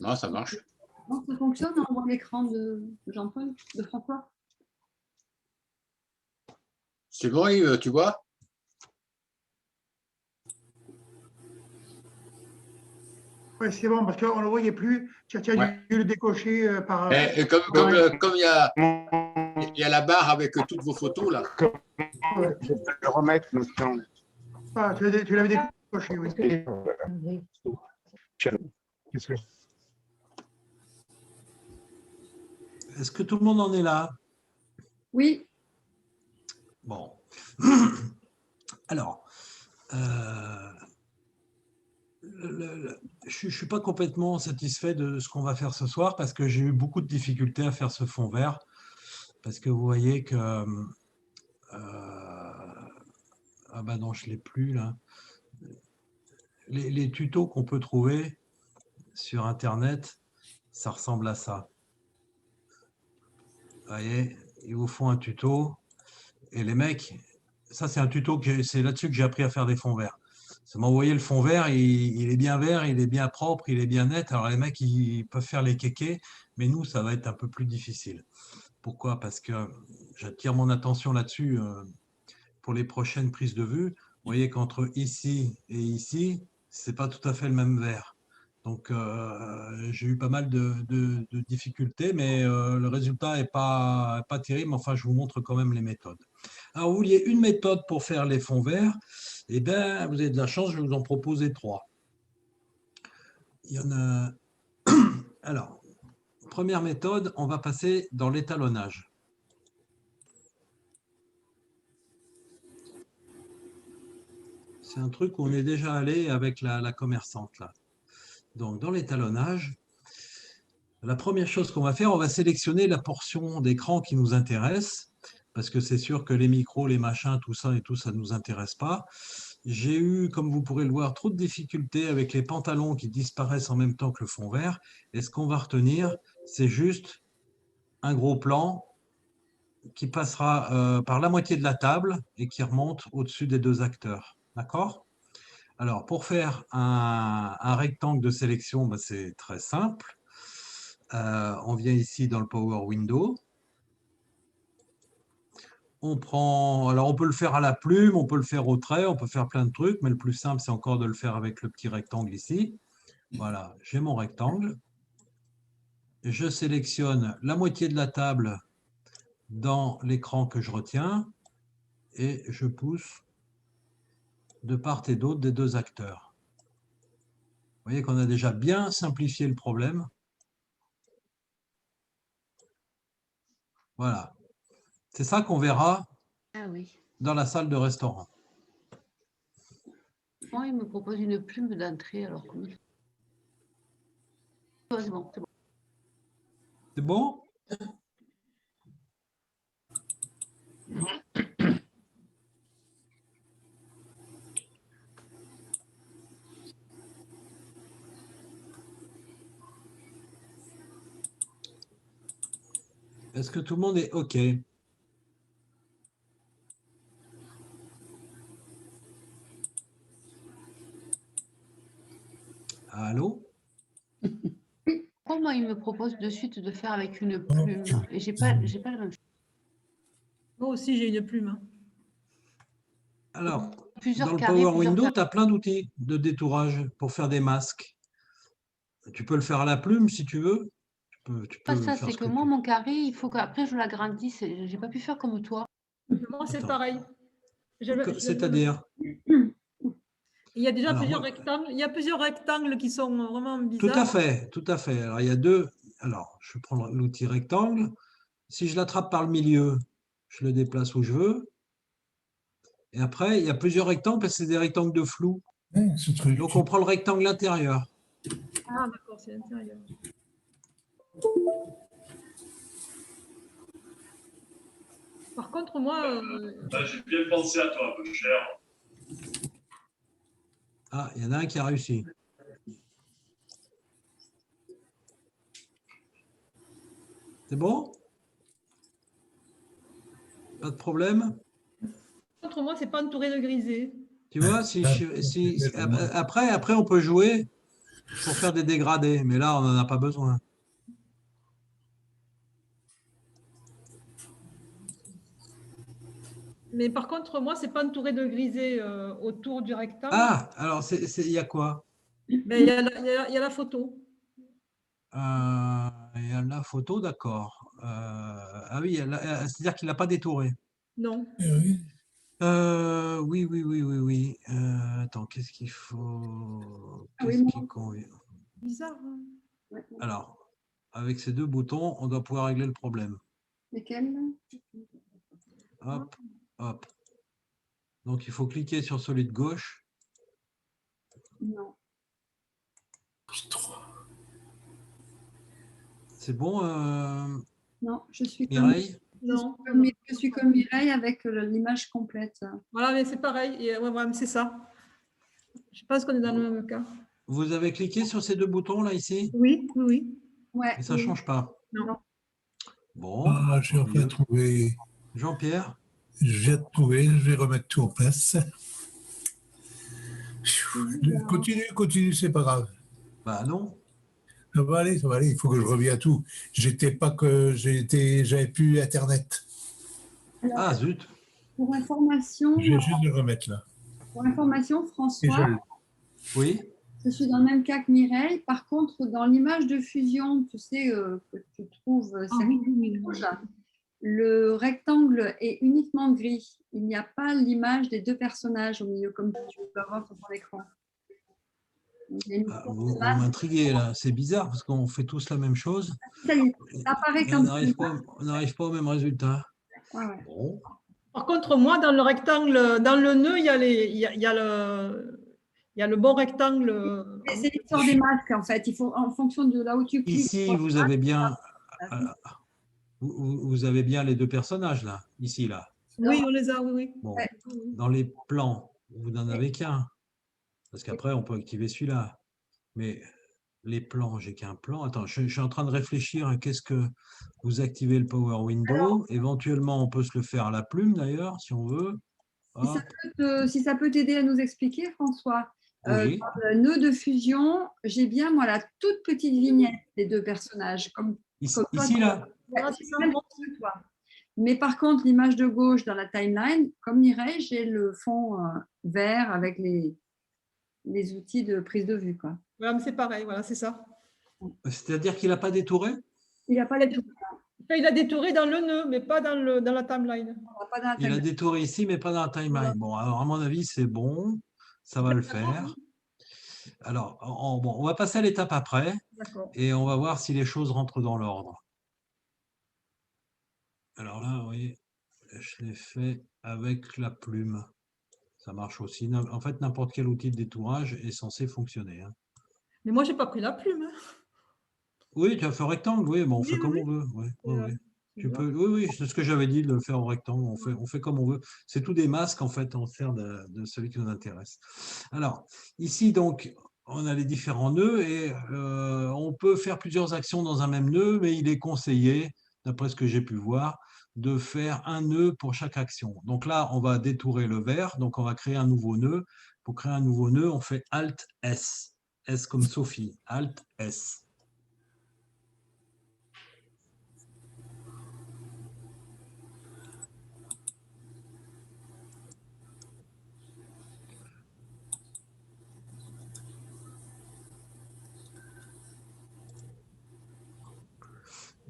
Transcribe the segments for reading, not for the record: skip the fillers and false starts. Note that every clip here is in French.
Non, ça marche. Comment ça fonctionne en voit l'écran de Jean-Paul, de François? C'est bon, Yves, tu vois? Oui, c'est bon, parce qu'on ne le voyait plus. Tu as Ouais. dû le décocher par. Et comme il y a la barre avec toutes vos photos, là. Ouais. Je peux le remettre maintenant. Ah, tu l'avais décoché, oui. Qu'est-ce que- Est-ce que tout le monde en est là? Oui. Bon. Alors, je ne suis pas complètement satisfait de ce qu'on va faire ce soir parce que j'ai eu beaucoup de difficultés à faire ce fond vert. Parce que vous voyez que... ah bah non, je ne l'ai plus là. Les tutos qu'on peut trouver sur Internet, ça ressemble à ça. Vous voyez, ils vous font un tuto et les mecs, ça c'est un tuto, c'est là-dessus que j'ai appris à faire des fonds verts. Ça m'a envoyé le fond vert, il est bien vert, il est bien propre, il est bien net. Alors les mecs, ils peuvent faire les kékés, mais nous, ça va être un peu plus difficile. Pourquoi? Parce que j'attire mon attention là-dessus pour les prochaines prises de vue. Vous voyez qu'entre ici et ici, c'est pas tout à fait le même vert. Donc j'ai eu pas mal de difficultés, mais le résultat n'est pas terrible. Enfin, je vous montre quand même les méthodes. Alors, vous vouliez une méthode pour faire les fonds verts? Eh bien, vous avez de la chance, je vais vous en proposer 3. Il y en a. Alors, première méthode, on va passer dans l'étalonnage. C'est un truc où on est déjà allé avec la commerçante là. Donc, dans l'étalonnage, la première chose qu'on va faire, on va sélectionner la portion d'écran qui nous intéresse, parce que c'est sûr que les micros, les machins, tout ça et tout, ça ne nous intéresse pas. J'ai eu, comme vous pourrez le voir, trop de difficultés avec les pantalons qui disparaissent en même temps que le fond vert. Et ce qu'on va retenir, c'est juste un gros plan qui passera par la moitié de la table et qui remonte au-dessus des 2 acteurs. D'accord? Alors, pour faire un rectangle de sélection, ben, c'est très simple. On vient ici dans le Power Window. On prend, alors on peut le faire à la plume, on peut le faire au trait, on peut faire plein de trucs, mais le plus simple, c'est encore de le faire avec le petit rectangle ici. Voilà, j'ai mon rectangle. Je sélectionne la moitié de la table dans l'écran que je retiens et je pousse de part et d'autre des 2 acteurs. Vous voyez qu'on a déjà bien simplifié le problème. Voilà. C'est ça qu'on verra dans la salle de restaurant. Moi, il me propose une plume d'entrée. Alors, comment... C'est bon, c'est bon. C'est bon? Est-ce que tout le monde est OK? Allô? Pourquoi moi, il me propose de suite de faire avec une plume? Et j'ai pas la même chose. Moi aussi, j'ai une plume. Alors, Plusieurs dans le carrés, Power plusieurs Window, tu as plein d'outils de détourage pour faire des masques. Tu peux le faire à la plume si tu veux. Tu Pas peux ça, faire c'est ce que que moi, tu... mon carré, il faut qu'après je l'agrandisse. J'ai pas pu faire comme toi. Moi, c'est Attends. pareil. C'est-à-dire? Il y a déjà Alors, plusieurs moi- rectangles. Il y a plusieurs rectangles qui sont vraiment Tout bizarres. à fait, tout à fait. Alors, il y a 2. Alors, je vais prendre l'outil rectangle. Si je l'attrape par le milieu, je le déplace où je veux. Et après, il y a plusieurs rectangles parce que c'est des rectangles de flou. Ce truc. Donc, on prend le rectangle intérieur. Ah, d'accord, c'est l'intérieur. Par contre, moi... J'ai bien pensé à toi, mon cher. Ah, il y en a un qui a réussi. C'est bon? Pas de problème? Par contre, moi, c'est pas entouré de grisé. Tu vois, après, on peut jouer pour faire des dégradés, mais là, on n'en a pas besoin. Mais par contre, moi, c'est pas entouré de grisé autour du rectangle. Ah, alors, il y a quoi? Mais il y a il y a la photo. Il y a la photo, d'accord. Ah oui, c'est-à-dire qu'il n'a pas détouré. Non. Oui. Oui, oui, oui, oui, oui. Attends, qu'est-ce qu'il faut? Ah oui, Qu'est-ce moi. qui convient? Bizarre. Hein. Ouais. Alors, avec ces deux boutons, on doit pouvoir régler le problème. Lesquels? Hop, hop. Donc, il faut cliquer sur celui de gauche. Non. C'est bon, Non, je suis Mireille? Non. je suis comme Mireille avec l'image complète. Voilà, mais c'est pareil. Et, ouais, ouais, c'est ça. Je pense qu'on est dans le même cas. Vous avez cliqué sur ces deux boutons là, ici? Oui, oui, oui. Ouais. Et ça ne change pas. Non. Bon. Ah, j'ai enfin trouvé. Jean-Pierre? Je viens de trouver, je vais remettre tout en place. Continue, c'est pas grave. Bah non. Ça va aller, il faut que je revienne à tout. J'avais plus Internet. Alors, Ah zut. pour information, Je vais juste le remettre là. François, Et je- Oui. je suis dans le même cas que Mireille. Par contre, dans l'image de fusion, tu sais, que tu trouves rouge, le rectangle est uniquement gris. Il n'y a pas l'image des deux personnages au milieu, comme tu peux avoir sur ton écran. Donc, il y a une Vous m'intriguez là. C'est bizarre parce qu'on fait tous la même chose. Ça y est, ça apparaît Et comme on n'arrive pas au même résultat. Ouais, ouais. Bon. Par contre, moi, dans le rectangle, dans le nœud, il y a le bon rectangle. C'est l'histoire des masques, en fait. Il faut, en fonction de là où tu cliques. Ici, vous avez bien, vous avez bien les deux personnages là, ici là. Oui, on les a, oui, oui. Bon, Ouais. dans les plans, vous n'en avez qu'un, parce qu'après on peut activer celui-là. Mais les plans, j'ai qu'un plan. Attends, je suis en train de réfléchir à qu'est-ce que vous activez le Power Window. Éventuellement, on peut se le faire à la plume d'ailleurs, si on veut. Hop, Si ça peut t'aider à nous expliquer, François, oui. dans le nœud de fusion, j'ai bien moi la toute petite vignette des deux personnages. Comme toi, Ici là. Voilà, c'est ça. même que toi. Mais par contre, l'image de gauche dans la timeline, comme Mireille, j'ai le fond vert avec les outils de prise de vue. Quoi. Voilà, mais c'est pareil, voilà, c'est ça. C'est-à-dire qu'il n'a pas détouré? Il n'a pas les Enfin, il a détouré dans le nœud, mais pas dans la timeline. pas dans la Il a timeline. détouré ici, mais pas dans la timeline. Bon, alors à mon avis, c'est bon. Ça va le faire. Alors, bon, on va passer à l'étape après D'accord. et on va voir si les choses rentrent dans l'ordre. Alors là, vous voyez, je l'ai fait avec la plume. Ça marche aussi. En fait, n'importe quel outil de détourage est censé fonctionner. Hein. Mais moi, je n'ai pas pris la plume. Hein. Oui, tu as fait rectangle, oui, bon, on fait Oui, comme oui. on veut. Oui, oui, oui. Tu Voilà. peux, oui, c'est ce que j'avais dit, de le faire en rectangle. On fait comme on veut. C'est tout des masques, en fait, on sert de celui qui nous intéresse. Alors, ici, donc, on a les différents nœuds et on peut faire plusieurs actions dans un même nœud, mais il est conseillé, d'après ce que j'ai pu voir, de faire un nœud pour chaque action. Donc là, on va détourer le vert, donc on va créer un nouveau nœud. Pour créer un nouveau nœud, on fait Alt-S. S comme Sophie, Alt-S.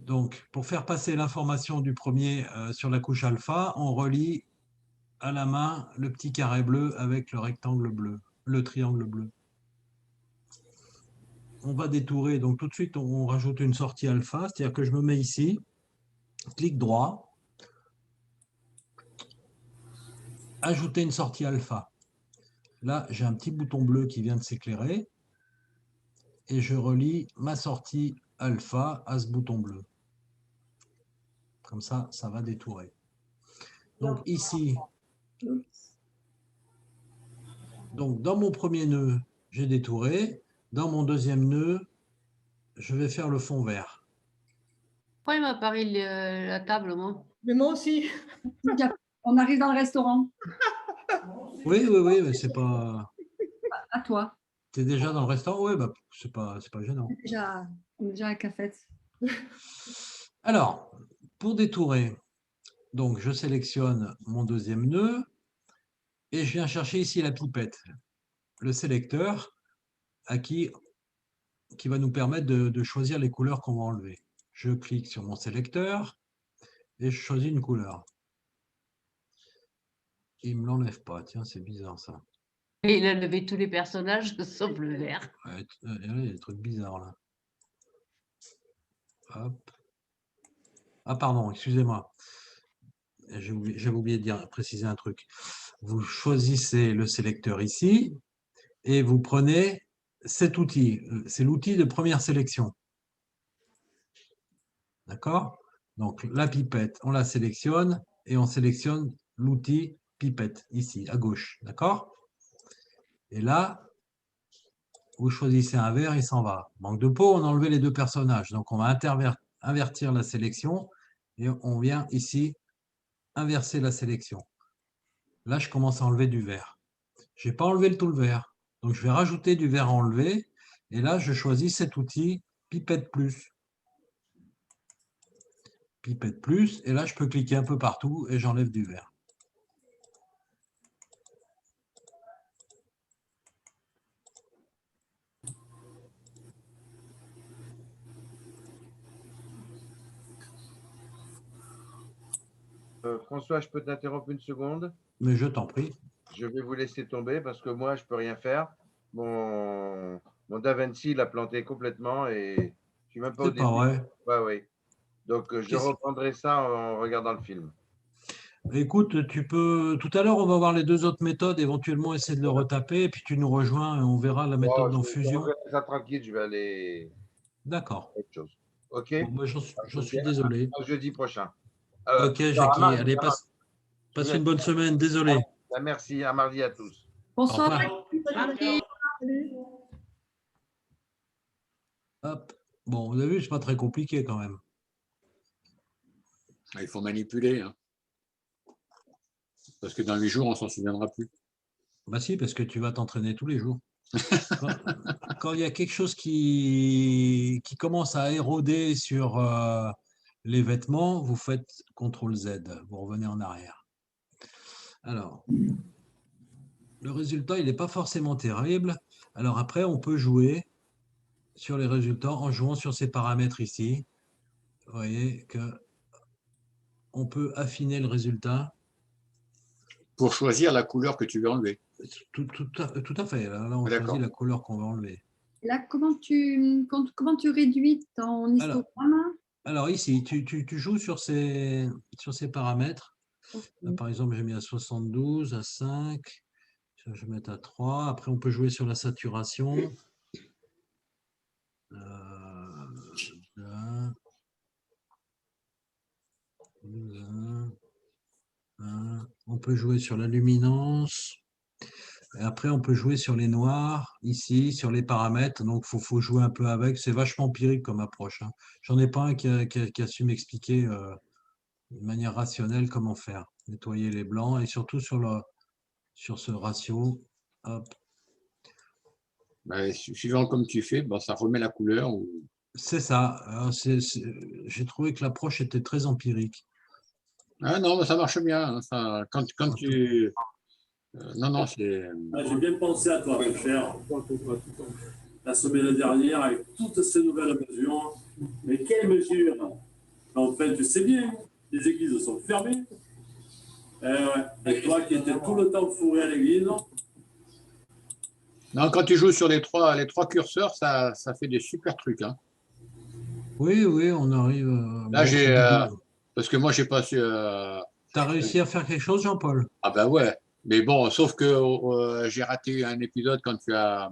Donc, pour faire passer l'information du premier sur la couche alpha, on relie à la main le petit carré bleu avec le rectangle bleu, le triangle bleu. On va détourer, donc tout de suite, on rajoute une sortie alpha, c'est-à-dire que je me mets ici, clic droit, ajouter une sortie alpha. Là, j'ai un petit bouton bleu qui vient de s'éclairer et je relie ma sortie alpha à ce bouton bleu. Comme ça, ça va détourer. Donc ici, donc dans mon premier nœud, j'ai détouré. Dans mon deuxième nœud, je vais faire le fond vert. Pourquoi il m'apparaît la table, moi? Mais moi aussi. On arrive dans le restaurant. Oui, oui, oui, mais c'est pas... À toi. Tu es déjà dans le restaurant? Oui, bah, c'est pas gênant. On est déjà à la cafette. Alors, pour détourer, donc je sélectionne mon deuxième nœud et je viens chercher ici la pipette, le sélecteur qui va nous permettre de choisir les couleurs qu'on va enlever. Je clique sur mon sélecteur et je choisis une couleur. Il ne me l'enlève pas, tiens, c'est bizarre ça. Et il a levé tous les personnages sauf le vert. Ouais, il y a des trucs bizarres là. Hop. Ah pardon, excusez-moi. J'avais oublié de préciser un truc. Vous choisissez le sélecteur ici et vous prenez cet outil. C'est l'outil de première sélection. D'accord? Donc la pipette, on la sélectionne et on sélectionne l'outil pipette ici, à gauche. D'accord? Et là, vous choisissez un vert, il s'en va. Manque de peau, on a enlevé les deux personnages. Donc on va invertir la sélection et on vient ici inverser la sélection. Là, je commence à enlever du vert. Je n'ai pas enlevé tout le vert. Donc, je vais rajouter du vert à enlever. Et là, je choisis cet outil Pipette Plus. Pipette Plus. Et là, je peux cliquer un peu partout et j'enlève du vert. François, je peux t'interrompre une seconde? Mais je t'en prie. Je vais vous laisser tomber parce que moi, je ne peux rien faire. Mon DaVinci l'a planté complètement et je ne suis même pas au C'est début. pas vrai. Ouais, oui. Donc, je reprendrai ça en regardant le film. Écoute, tu peux. Tout à l'heure, on va voir les deux autres méthodes, éventuellement essayer de le retaper, et puis tu nous rejoins et on verra la méthode en fusion. Je vais ça tranquille, je vais aller. D'accord. Autre chose. OK. Bon, moi, j'en suis désolé. À jeudi prochain. Ok, Jackie. Allez, passe une bonne semaine. Désolé. Merci. À mardi à tous. Bonsoir. Hop. Bon, vous avez vu, c'est pas très compliqué quand même. Il faut manipuler. Hein. Parce que dans 8 jours, on ne s'en souviendra plus. Bah si, parce que tu vas t'entraîner tous les jours. Quand il y a quelque chose qui commence à éroder sur les vêtements, vous faites CTRL Z, vous revenez en arrière. Alors, le résultat, il n'est pas forcément terrible. Alors après, on peut jouer sur les résultats en jouant sur ces paramètres ici. Vous voyez que on peut affiner le résultat. Pour choisir la couleur que tu veux enlever. Tout à fait. Là on choisit la couleur qu'on va enlever. Là, comment tu réduis ton histogramme? Alors ici, tu joues sur ces paramètres. Là, par exemple, j'ai mis à 72, à 5. Je vais mettre à 3. Après, on peut jouer sur la saturation. On peut jouer sur la luminance. Et après, on peut jouer sur les noirs, ici, sur les paramètres. Donc, il faut jouer un peu avec. C'est vachement empirique comme approche. Hein. J'en ai pas un qui a su m'expliquer de manière rationnelle comment faire. Nettoyer les blancs et surtout sur ce ratio. Hop. Bah, suivant comme tu fais, bah, ça remet la couleur. Ou... C'est ça. J'ai trouvé que l'approche était très empirique. Ah non, mais ça marche bien. Enfin, quand tu... non, c'est... J'ai bien pensé à toi, mon cher. La semaine dernière, avec toutes ces nouvelles mesures. Mais quelles mesures? En fait, tu sais bien, les églises sont fermées. Et toi qui étais tout le temps fourré à l'église. Non, quand tu joues sur les trois curseurs, ça fait des super trucs. Hein. Oui, on arrive... Là, j'ai... parce que moi, j'ai pas su... Tu as réussi à faire quelque chose, Jean-Paul? Ah ben ouais. Mais bon, sauf que j'ai raté un épisode quand tu as...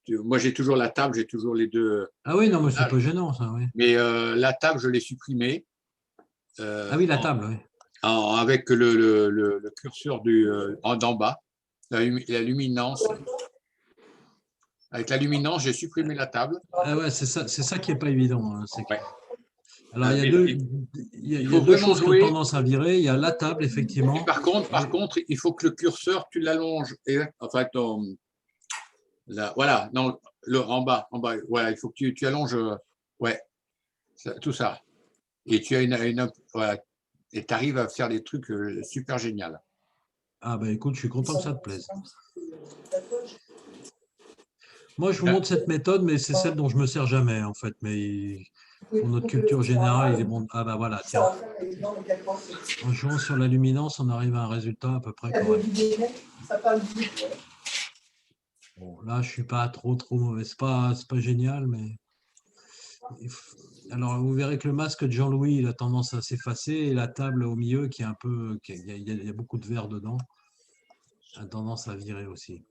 moi, j'ai toujours la table, j'ai toujours les deux... Ah oui, non, mais c'est pas gênant, ça, oui. Mais la table, je l'ai supprimée. Ah oui, la table, oui. Avec le curseur d'en bas, la luminance. Avec la luminance, j'ai supprimé la table. Ah ouais, c'est ça qui n'est pas évident. Hein, ouais. Alors, il y a deux choses qui ont tendance à virer. Il y a la table, effectivement. Et par contre, il faut que le curseur, tu l'allonges. Enfin, Là, voilà, non, en bas, voilà, il faut que tu allonges, ouais, tout ça. Et tu as voilà, et tu arrives à faire des trucs super géniaux. Ah ben écoute, je suis content que ça te plaise. Moi, je vous montre cette méthode, mais c'est celle dont je me sers jamais, en fait. Mais pour notre culture générale, il est bon. Ah ben voilà, tiens. En jouant sur la luminance, on arrive à un résultat à peu près correct. Bon, là, je suis pas trop mauvais. C'est pas génial, mais alors vous verrez que le masque de Jean-Louis, il a tendance à s'effacer, et la table au milieu, qui est un peu, il y a beaucoup de verre dedans, a tendance à virer aussi.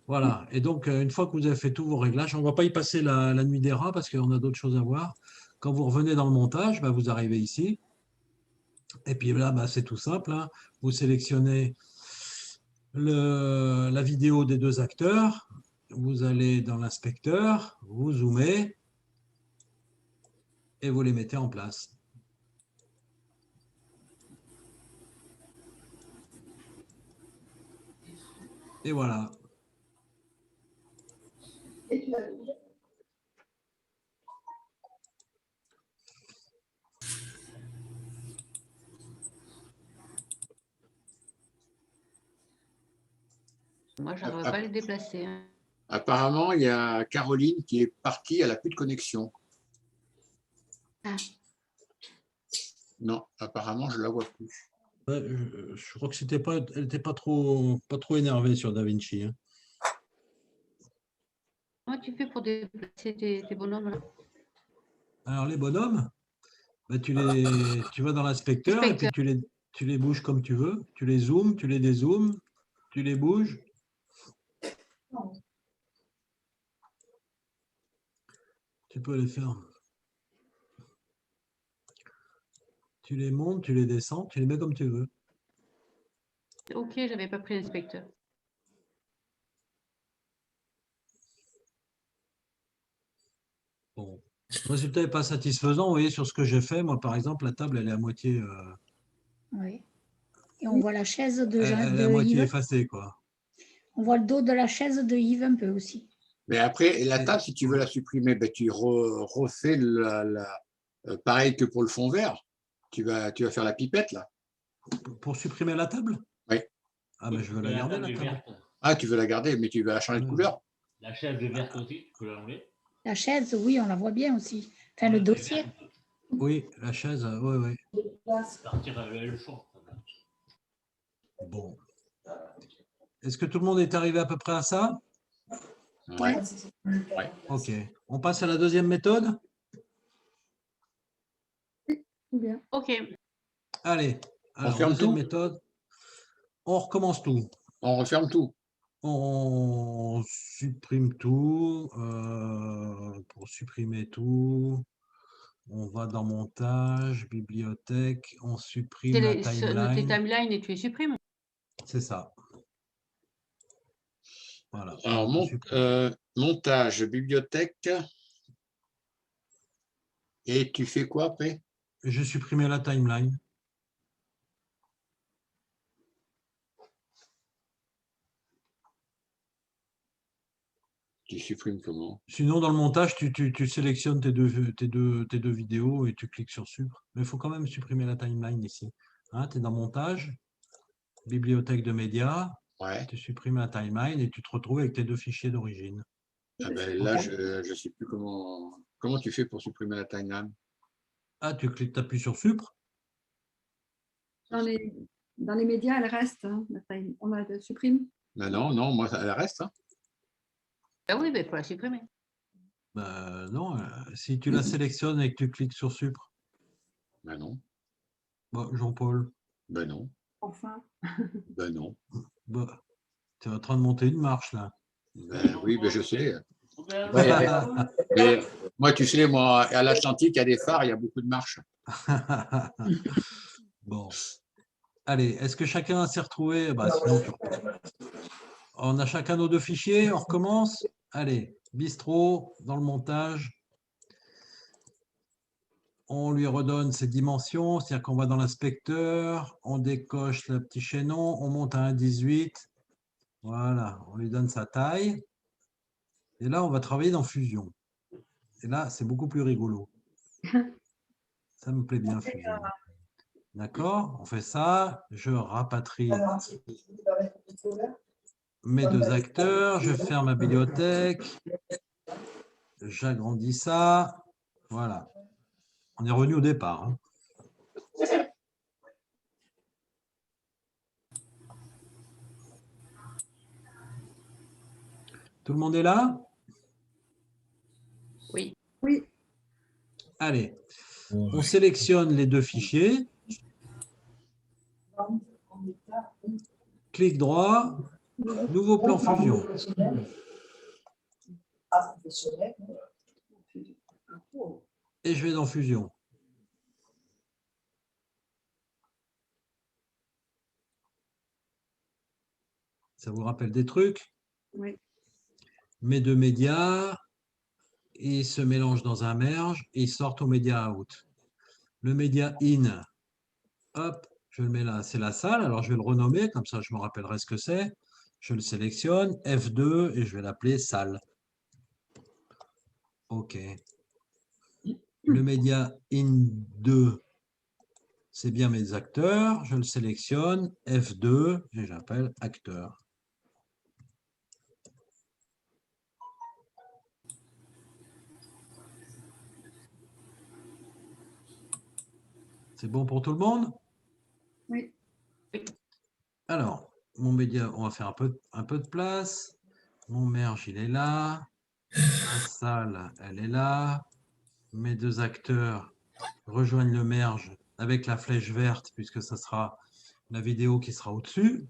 Voilà, et donc une fois que vous avez fait tous vos réglages, on ne va pas y passer la nuit des rats parce qu'on a d'autres choses à voir. Quand vous revenez dans le montage, bah, vous arrivez ici. Et puis là, bah, c'est tout simple, hein. Vous sélectionnez la vidéo des deux acteurs, vous allez dans l'inspecteur, vous zoomez et vous les mettez en place. Et voilà. Moi, je n'arrive pas à les déplacer. Hein. Apparemment, il y a Caroline qui est partie, elle n'a plus de connexion. Ah. Non, apparemment, je ne la vois plus. Ouais, je crois que elle n'était pas trop énervée sur DaVinci. Hein. Comment tu fais pour déplacer tes bonhommes là? Alors, les bonhommes, bah, tu vas dans l'inspecteur et puis tu les bouges comme tu veux. Tu les zoomes, tu les dézoomes, tu les bouges. Tu peux les faire. Tu les montes, tu les descends, tu les mets comme tu veux. Ok, j'avais pas pris l'inspecteur. Bon. Le résultat n'est pas satisfaisant. Vous voyez, sur ce que j'ai fait, moi, par exemple, la table, elle est à moitié... Oui. Et on voit la chaise de elle est à moitié Yves. effacée, quoi. On voit le dos de la chaise de Yves un peu aussi. Mais après, la table, si tu veux la supprimer, ben, tu refais pareil que pour le fond vert. Tu vas faire la pipette, là. Pour supprimer la table? Oui. Ah, ben je veux la garder, la table. Ah, tu veux la garder, mais tu vas la changer de couleur. La chaise de verte aussi, tu peux l'enlever. La chaise, oui, on la voit bien aussi. Enfin, le dossier. Oui, la chaise, oui, oui. Partir le fond. Bon. Est-ce que tout le monde est arrivé à peu près à ça? Oui. Ouais. Ok. On passe à la deuxième méthode? Bien. Ok. Allez. Alors, On ferme deuxième tout. méthode. On recommence tout. On referme tout. On supprime tout. Pour supprimer tout, on va dans montage, bibliothèque, on supprime la Tes timeline. timelines et tu les supprimes. C'est ça. Voilà. Alors, montage, bibliothèque. Et tu fais quoi après? J'ai supprimé la timeline. Tu supprimes comment? Sinon, dans le montage, tu sélectionnes tes deux vidéos et tu cliques sur Supre. Mais il faut quand même supprimer la timeline ici. Hein, tu es dans montage, bibliothèque de médias, ouais. Tu supprimes la timeline et tu te retrouves avec tes deux fichiers d'origine. Ah ben, là, je ne sais plus comment tu fais pour supprimer la timeline. Ah, tu appuies sur Supre. Dans les médias, elle reste. Hein, on la supprime. Ben non, moi, elle reste. Hein. Ah oui, il faut la supprimer. Non, si tu la sélectionnes et que tu cliques sur Supre. Ben non. Bah, Jean-Paul. Ben non. Enfin. Ben non. Bah, tu es en train de monter une marche, là. Ben, oui, ben je sais. Mais moi, tu sais, moi, à l'Atlantique, il y a des phares, il y a beaucoup de marches. Bon. Allez, est-ce que chacun s'est retrouvé? Bah, sinon, on a chacun nos deux fichiers, on recommence. Allez, bistrot, dans le montage. on lui redonne ses dimensions, c'est-à-dire qu'on va dans l'inspecteur, on décoche le petit chaînon, on monte à 1,18. Voilà, on lui donne sa taille. Et là, on va travailler dans Fusion. Et là, c'est beaucoup plus rigolo. Ça me plaît bien, Fusion. D'accord? On fait ça. Je rapatrie mes 2 acteurs. Je ferme ma bibliothèque. J'agrandis ça. Voilà. On est revenu au départ. Hein. Tout le monde est là? Oui. Oui. Allez, on sélectionne les 2 fichiers. Clic droit, nouveau plan Fusion. Et je vais dans Fusion. Ça vous rappelle des trucs? Oui. Mes 2 médias, ils se mélangent dans un merge et ils sortent au média out. Le média in, hop, je le mets là, c'est la salle. Alors je vais le renommer, comme ça je me rappellerai ce que c'est. Je le sélectionne, F2 et je vais l'appeler salle. OK. Le média in2, c'est bien mes acteurs. Je le sélectionne, F2 et j'appelle acteur. C'est bon pour tout le monde? Oui. Alors, mon média, on va faire un peu de place. Mon merge, il est là. Ma salle, elle est là. Mes 2 acteurs rejoignent le merge avec la flèche verte, puisque ça sera la vidéo qui sera au-dessus.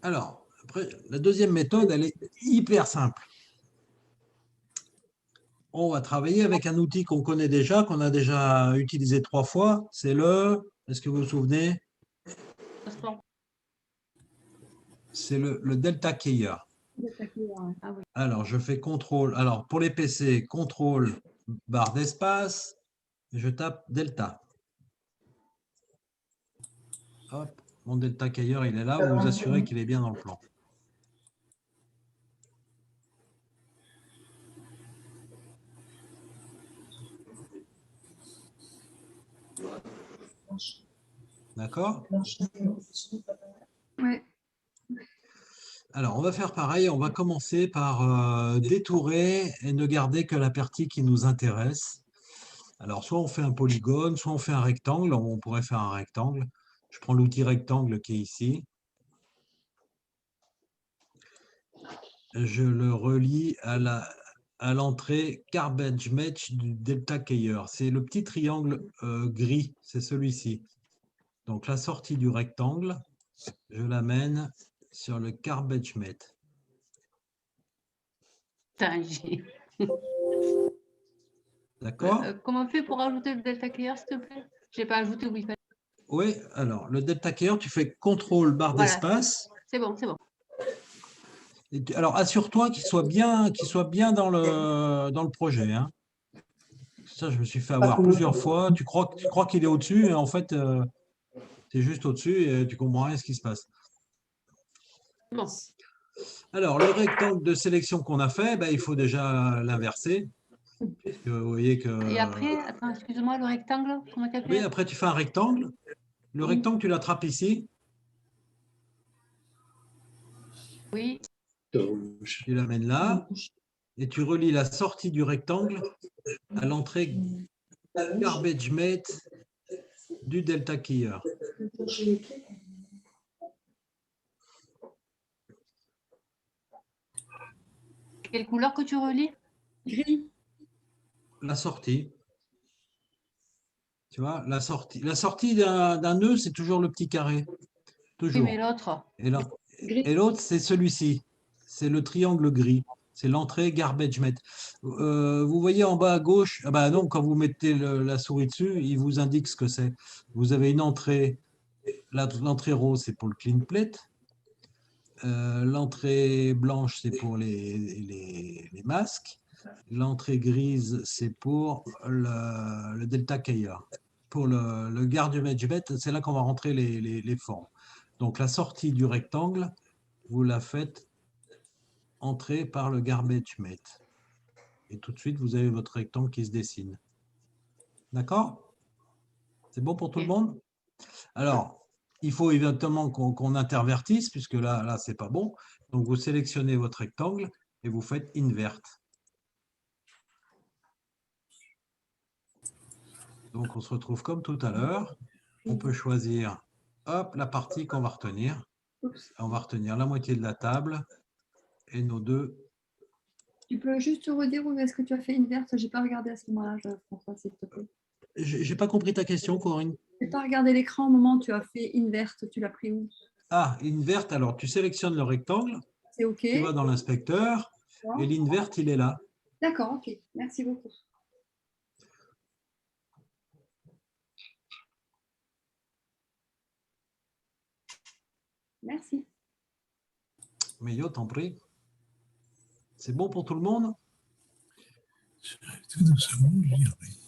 Alors, après, la deuxième méthode, elle est hyper simple. On va travailler avec un outil qu'on connaît déjà, qu'on a déjà utilisé 3 fois. C'est le... Est-ce que vous vous souvenez? C'est le Delta Keyer. Ah oui. Alors, je fais contrôle. Alors, pour les PC, contrôle barre d'espace. Je tape Delta. Hop, mon Delta Keyer, il est là. Vous vous assurez qu'il est bien dans le plan. D'accord? Oui. Alors, on va faire pareil. On va commencer par détourer et ne garder que la partie qui nous intéresse. Alors, soit on fait un polygone, soit on fait un rectangle. On pourrait faire un rectangle. Je prends l'outil rectangle qui est ici. Je le relie à l'entrée Garbage Match du Delta Keyer. C'est le petit triangle gris, c'est celui-ci. Donc, la sortie du rectangle, je l'amène sur le Garbage Match. D'accord? Comment on fait pour ajouter le Delta Keyer, s'il te plaît? Je n'ai pas ajouté où il fallait. Oui, alors le Delta Keyer, tu fais contrôle barre Voilà. d'espace. C'est bon, c'est bon. Alors, assure-toi qu'il soit bien dans le projet. Hein. Ça, je me suis fait avoir plusieurs fois. Tu crois qu'il est au-dessus, et en fait, c'est juste au-dessus et tu comprends rien à ce qui se passe. Bon. Alors, le rectangle de sélection qu'on a fait, il faut déjà l'inverser. Vous voyez que... Et après, attends, excuse-moi, le rectangle, comment tu as fait? Oui, après, tu fais un rectangle. Le rectangle, tu l'attrapes ici. Oui. Tu l'amènes là. Et tu relis la sortie du rectangle à l'entrée Garbage Mate du Delta Keyer. Quelle couleur que tu relis? Gris. La sortie. Tu vois, la sortie d'un nœud, c'est toujours le petit carré. Toujours. Oui, mais l'autre. Et l'autre, c'est celui-ci. C'est le triangle gris. C'est l'entrée Garbage Mate. Vous voyez en bas à gauche, ah bah non, quand vous mettez la souris dessus, il vous indique ce que c'est. Vous avez une entrée. L'entrée rose, c'est pour le clean plate. L'entrée blanche, c'est pour les masques. L'entrée grise, c'est pour le delta keyer. Pour le garbage bet, c'est là qu'on va rentrer les formes. Donc la sortie du rectangle, vous la faites entrer par le garbage bet. Et tout de suite, vous avez votre rectangle qui se dessine. D'accord? C'est bon pour tout le monde? Alors, il faut évidemment qu'on intervertisse, puisque là c'est pas bon. Donc, vous sélectionnez votre rectangle et vous faites invert. Donc, on se retrouve comme tout à l'heure. On peut choisir hop, la partie qu'on va retenir. On va retenir la moitié de la table et nos deux. Tu peux juste redire où est-ce que tu as fait invert? Je n'ai pas regardé à ce moment-là, François, s'il te plaît. J'ai pas compris ta question, Corinne. Je n'ai pas regardé l'écran au moment où tu as fait invert. Tu l'as pris où? Ah, invert, alors tu sélectionnes le rectangle. C'est OK. Tu vas dans l'inspecteur et l'invert, il est là. D'accord, OK. Merci beaucoup. Merci. Mais yo, t'en prie. C'est bon pour tout le monde? Tout doucement, j'y arrive.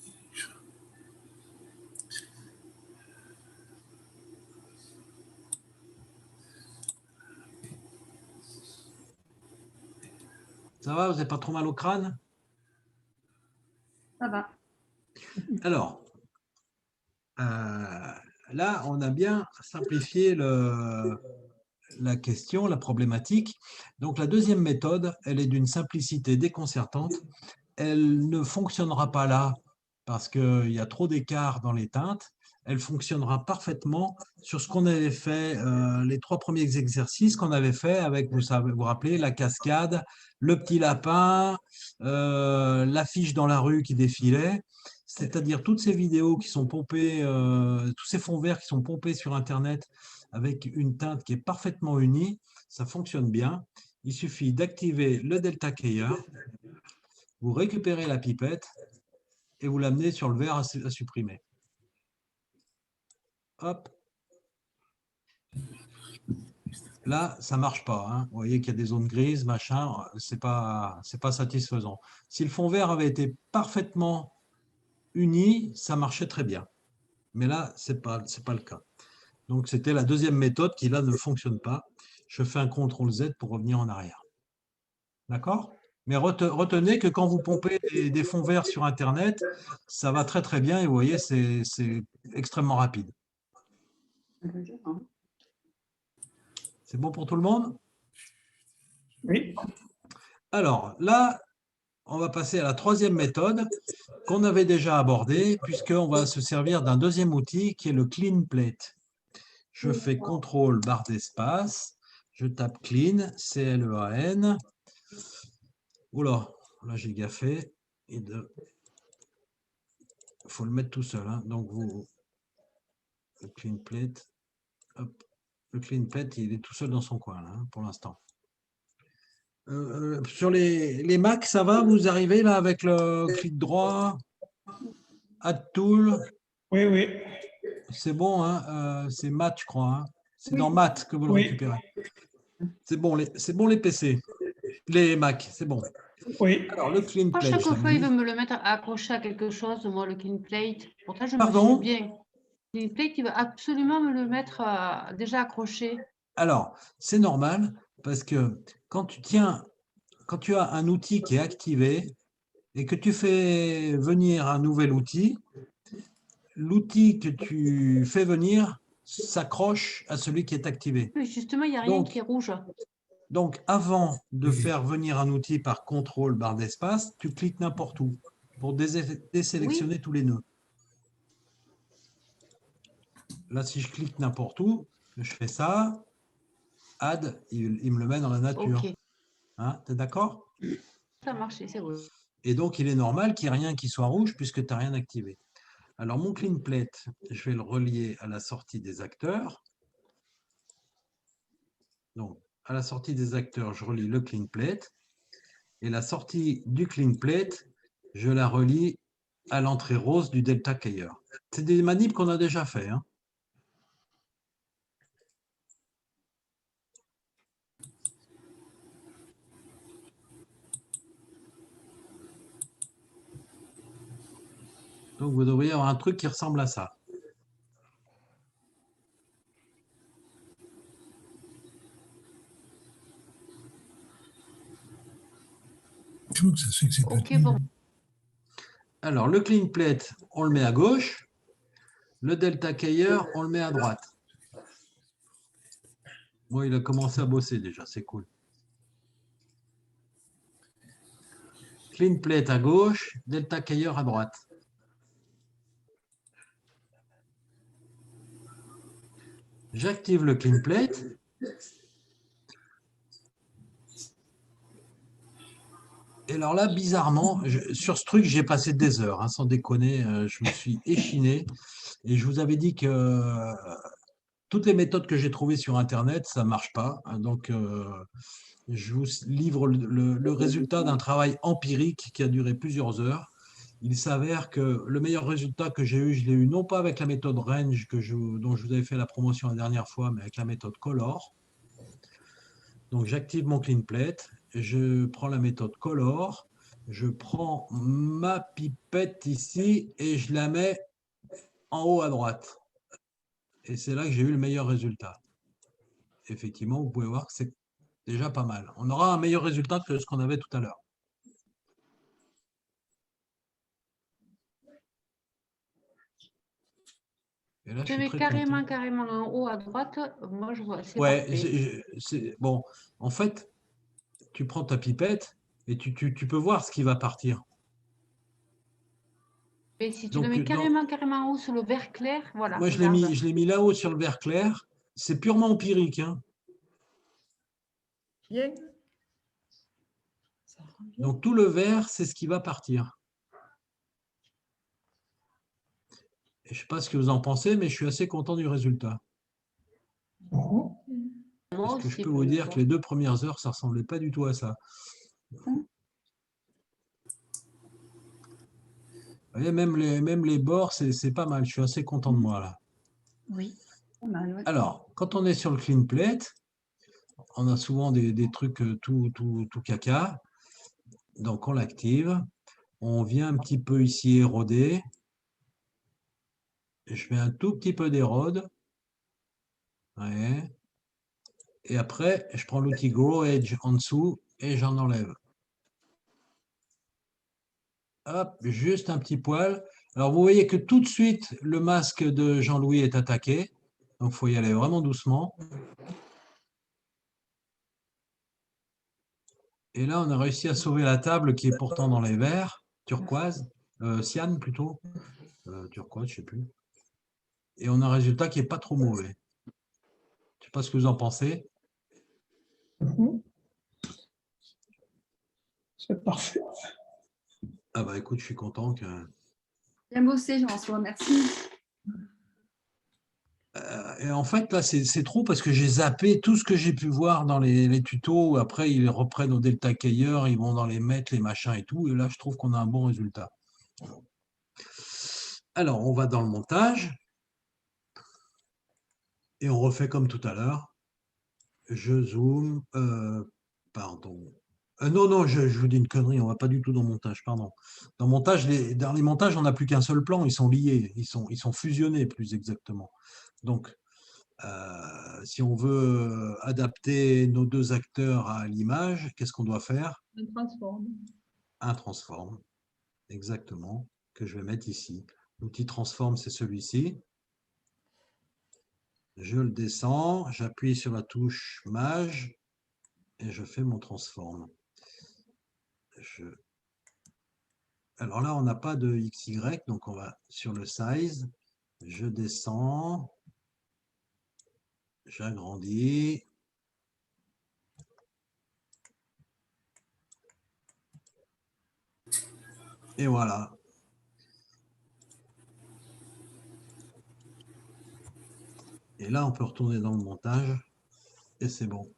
Ça va, vous n'avez pas trop mal au crâne? Ça va. Alors, là, on a bien simplifié la question, la problématique. Donc, la deuxième méthode, elle est d'une simplicité déconcertante. Elle ne fonctionnera pas là parce qu'il y a trop d'écart dans les teintes. Elle fonctionnera parfaitement sur ce qu'on avait fait, les 3 premiers exercices qu'on avait fait avec, vous vous rappelez, la cascade, le petit lapin, l'affiche dans la rue qui défilait, c'est-à-dire toutes ces vidéos qui sont pompées, tous ces fonds verts qui sont pompés sur Internet avec une teinte qui est parfaitement unie, ça fonctionne bien. Il suffit d'activer le Delta Keyer, vous récupérez la pipette et vous l'amenez sur le verre à supprimer. Hop. Là, ça ne marche pas. Hein. Vous voyez qu'il y a des zones grises, machin, c'est pas satisfaisant. Si le fond vert avait été parfaitement uni, ça marchait très bien. Mais là, ce n'est pas le cas. Donc, c'était la deuxième méthode qui, là, ne fonctionne pas. Je fais un CTRL-Z pour revenir en arrière. D'accord? Mais retenez que quand vous pompez des fonds verts sur Internet, ça va très très bien et vous voyez, c'est extrêmement rapide. C'est bon pour tout le monde? Oui. Alors là, on va passer à la troisième méthode qu'on avait déjà abordée, puisqu'on va se servir d'un deuxième outil qui est le Clean Plate. Je fais CTRL barre d'espace, je tape Clean, C-L-E-A-N. Oula, là j'ai gaffé. Il faut le mettre tout seul. Hein. Donc le Clean Plate, hop. Le Clean Plate, il est tout seul dans son coin là, hein, pour l'instant. Sur les Mac, ça va? Vous arrivez là avec le clic droit, Add Tool? Oui, oui. C'est bon, hein, c'est Math, je crois. Hein. C'est dans Math que vous le récupérez. C'est bon, les PC, les Mac, c'est bon. Oui. Alors, le Clean Plate. Chaque fois, il veut me le mettre accroché à quelque chose, moi, le Clean Plate. Pourtant, je me Pardon? suis bien. Le Clean Plate, il veut absolument me le mettre déjà accroché. Alors, c'est normal parce que quand tu as un outil qui est activé et que tu fais venir un nouvel outil, l'outil que tu fais venir s'accroche à celui qui est activé. Oui, justement, il n'y a rien qui est rouge. Donc, avant de faire venir un outil par contrôle barre d'espace, tu cliques n'importe où pour désélectionner tous les nœuds. Là, si je clique n'importe où, je fais ça, add, il me le met dans la nature. Okay. Hein, tu es d'accord? Ça a marché, c'est vrai. Et donc, il est normal qu'il n'y ait rien qui soit rouge puisque tu n'as rien activé. Alors, mon Clean Plate, je vais le relier à la sortie des acteurs. Donc, à la sortie des acteurs, je relie le Clean Plate. Et la sortie du Clean Plate, je la relie à l'entrée rose du Delta Keyer. C'est des manips qu'on a déjà fait. Hein. Donc, vous devriez avoir un truc qui ressemble à ça. Comment que ça se fait que c'est Ok, petit bon. Alors, le clean plate, on le met à gauche. Le delta keyer, on le met à droite. Bon, il a commencé à bosser déjà, c'est cool. Clean plate à gauche, delta keyer à droite. J'active le clean plate. Et alors là, bizarrement, sur ce truc, j'ai passé des heures, hein, sans déconner. Je me suis échiné. Et je vous avais dit que toutes les méthodes que j'ai trouvées sur Internet, ça ne marche pas. Donc, je vous livre le résultat d'un travail empirique qui a duré plusieurs heures. Il s'avère que le meilleur résultat que j'ai eu, je l'ai eu non pas avec la méthode Range dont je vous avais fait la promotion la dernière fois, mais avec la méthode Color. Donc, j'active mon clean plate, je prends la méthode Color, je prends ma pipette ici et je la mets en haut à droite. Et c'est là que j'ai eu le meilleur résultat. Effectivement, vous pouvez voir que c'est déjà pas mal. On aura un meilleur résultat que ce qu'on avait tout à l'heure. Et là, je Tu suis mets très carrément, content. carrément en haut à droite. Moi, je vois, c'est Ouais, parfait. bon. En fait, tu prends ta pipette et tu peux voir ce qui va partir. Et si tu le Donc, mets carrément, carrément en haut sur le vert clair, voilà, moi, regarde. je l'ai mis là-haut sur le vert clair. C'est purement empirique, hein. Bien. Donc, tout le vert, c'est ce qui va partir. Et je ne sais pas ce que vous en pensez, mais je suis assez content du résultat. Moi Parce que je aussi, peux pour vous une dire fois. que les 2 premières heures, ça ne ressemblait pas du tout à ça. Vous voyez, même les bords, c'est pas mal. Je suis assez content de moi, là. Oui. Pas mal, ouais. Alors, quand on est sur le clean plate, on a souvent des trucs tout caca. Donc, on l'active. On vient un petit peu ici éroder. Je mets un tout petit peu d'érode. Ouais. Et après, je prends l'outil Grow Edge en dessous et j'en enlève. Hop, juste un petit poil. Alors, vous voyez que tout de suite, le masque de Jean-Louis est attaqué. Donc, il faut y aller vraiment doucement. Et là, on a réussi à sauver la table qui est pourtant dans les verts, turquoise, cyan plutôt, turquoise, je ne sais plus. Et on a un résultat qui n'est pas trop mauvais. Je ne sais pas ce que vous en pensez. C'est parfait. Ah bah écoute, je suis content que... Bien bossé, Jean-François, merci. Et en fait, là, c'est trop parce que j'ai zappé tout ce que j'ai pu voir dans les tutos. Où après, ils reprennent au Delta Keyer, ils vont dans les mètres, les machins et tout. Et là, je trouve qu'on a un bon résultat. Alors, on va dans le montage. Et on refait comme tout à l'heure. Je zoome. Pardon. Non, je vous dis une connerie. On ne va pas du tout dans le montage, pardon. Dans les montages, on n'a plus qu'un seul plan. Ils sont liés. Ils sont fusionnés, plus exactement. Donc, si on veut adapter nos 2 acteurs à l'image, qu'est-ce qu'on doit faire? Un transforme. Un transform, exactement, que je vais mettre ici. L'outil transform, c'est celui-ci. Je le descends, j'appuie sur la touche Maj et je fais mon transform. Alors là, on n'a pas de XY, donc on va sur le size. Je descends. J'agrandis. Et voilà. Et là, on peut retourner dans le montage. Et c'est bon.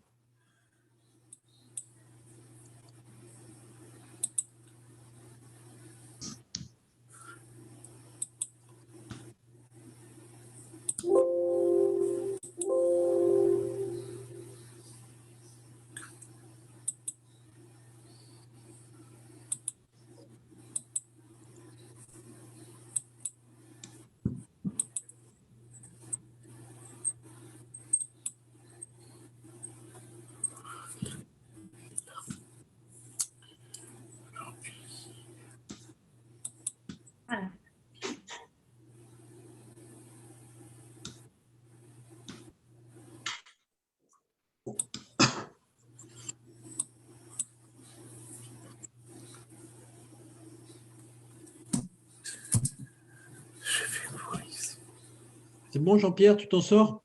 C'est bon, Jean-Pierre, tu t'en sors?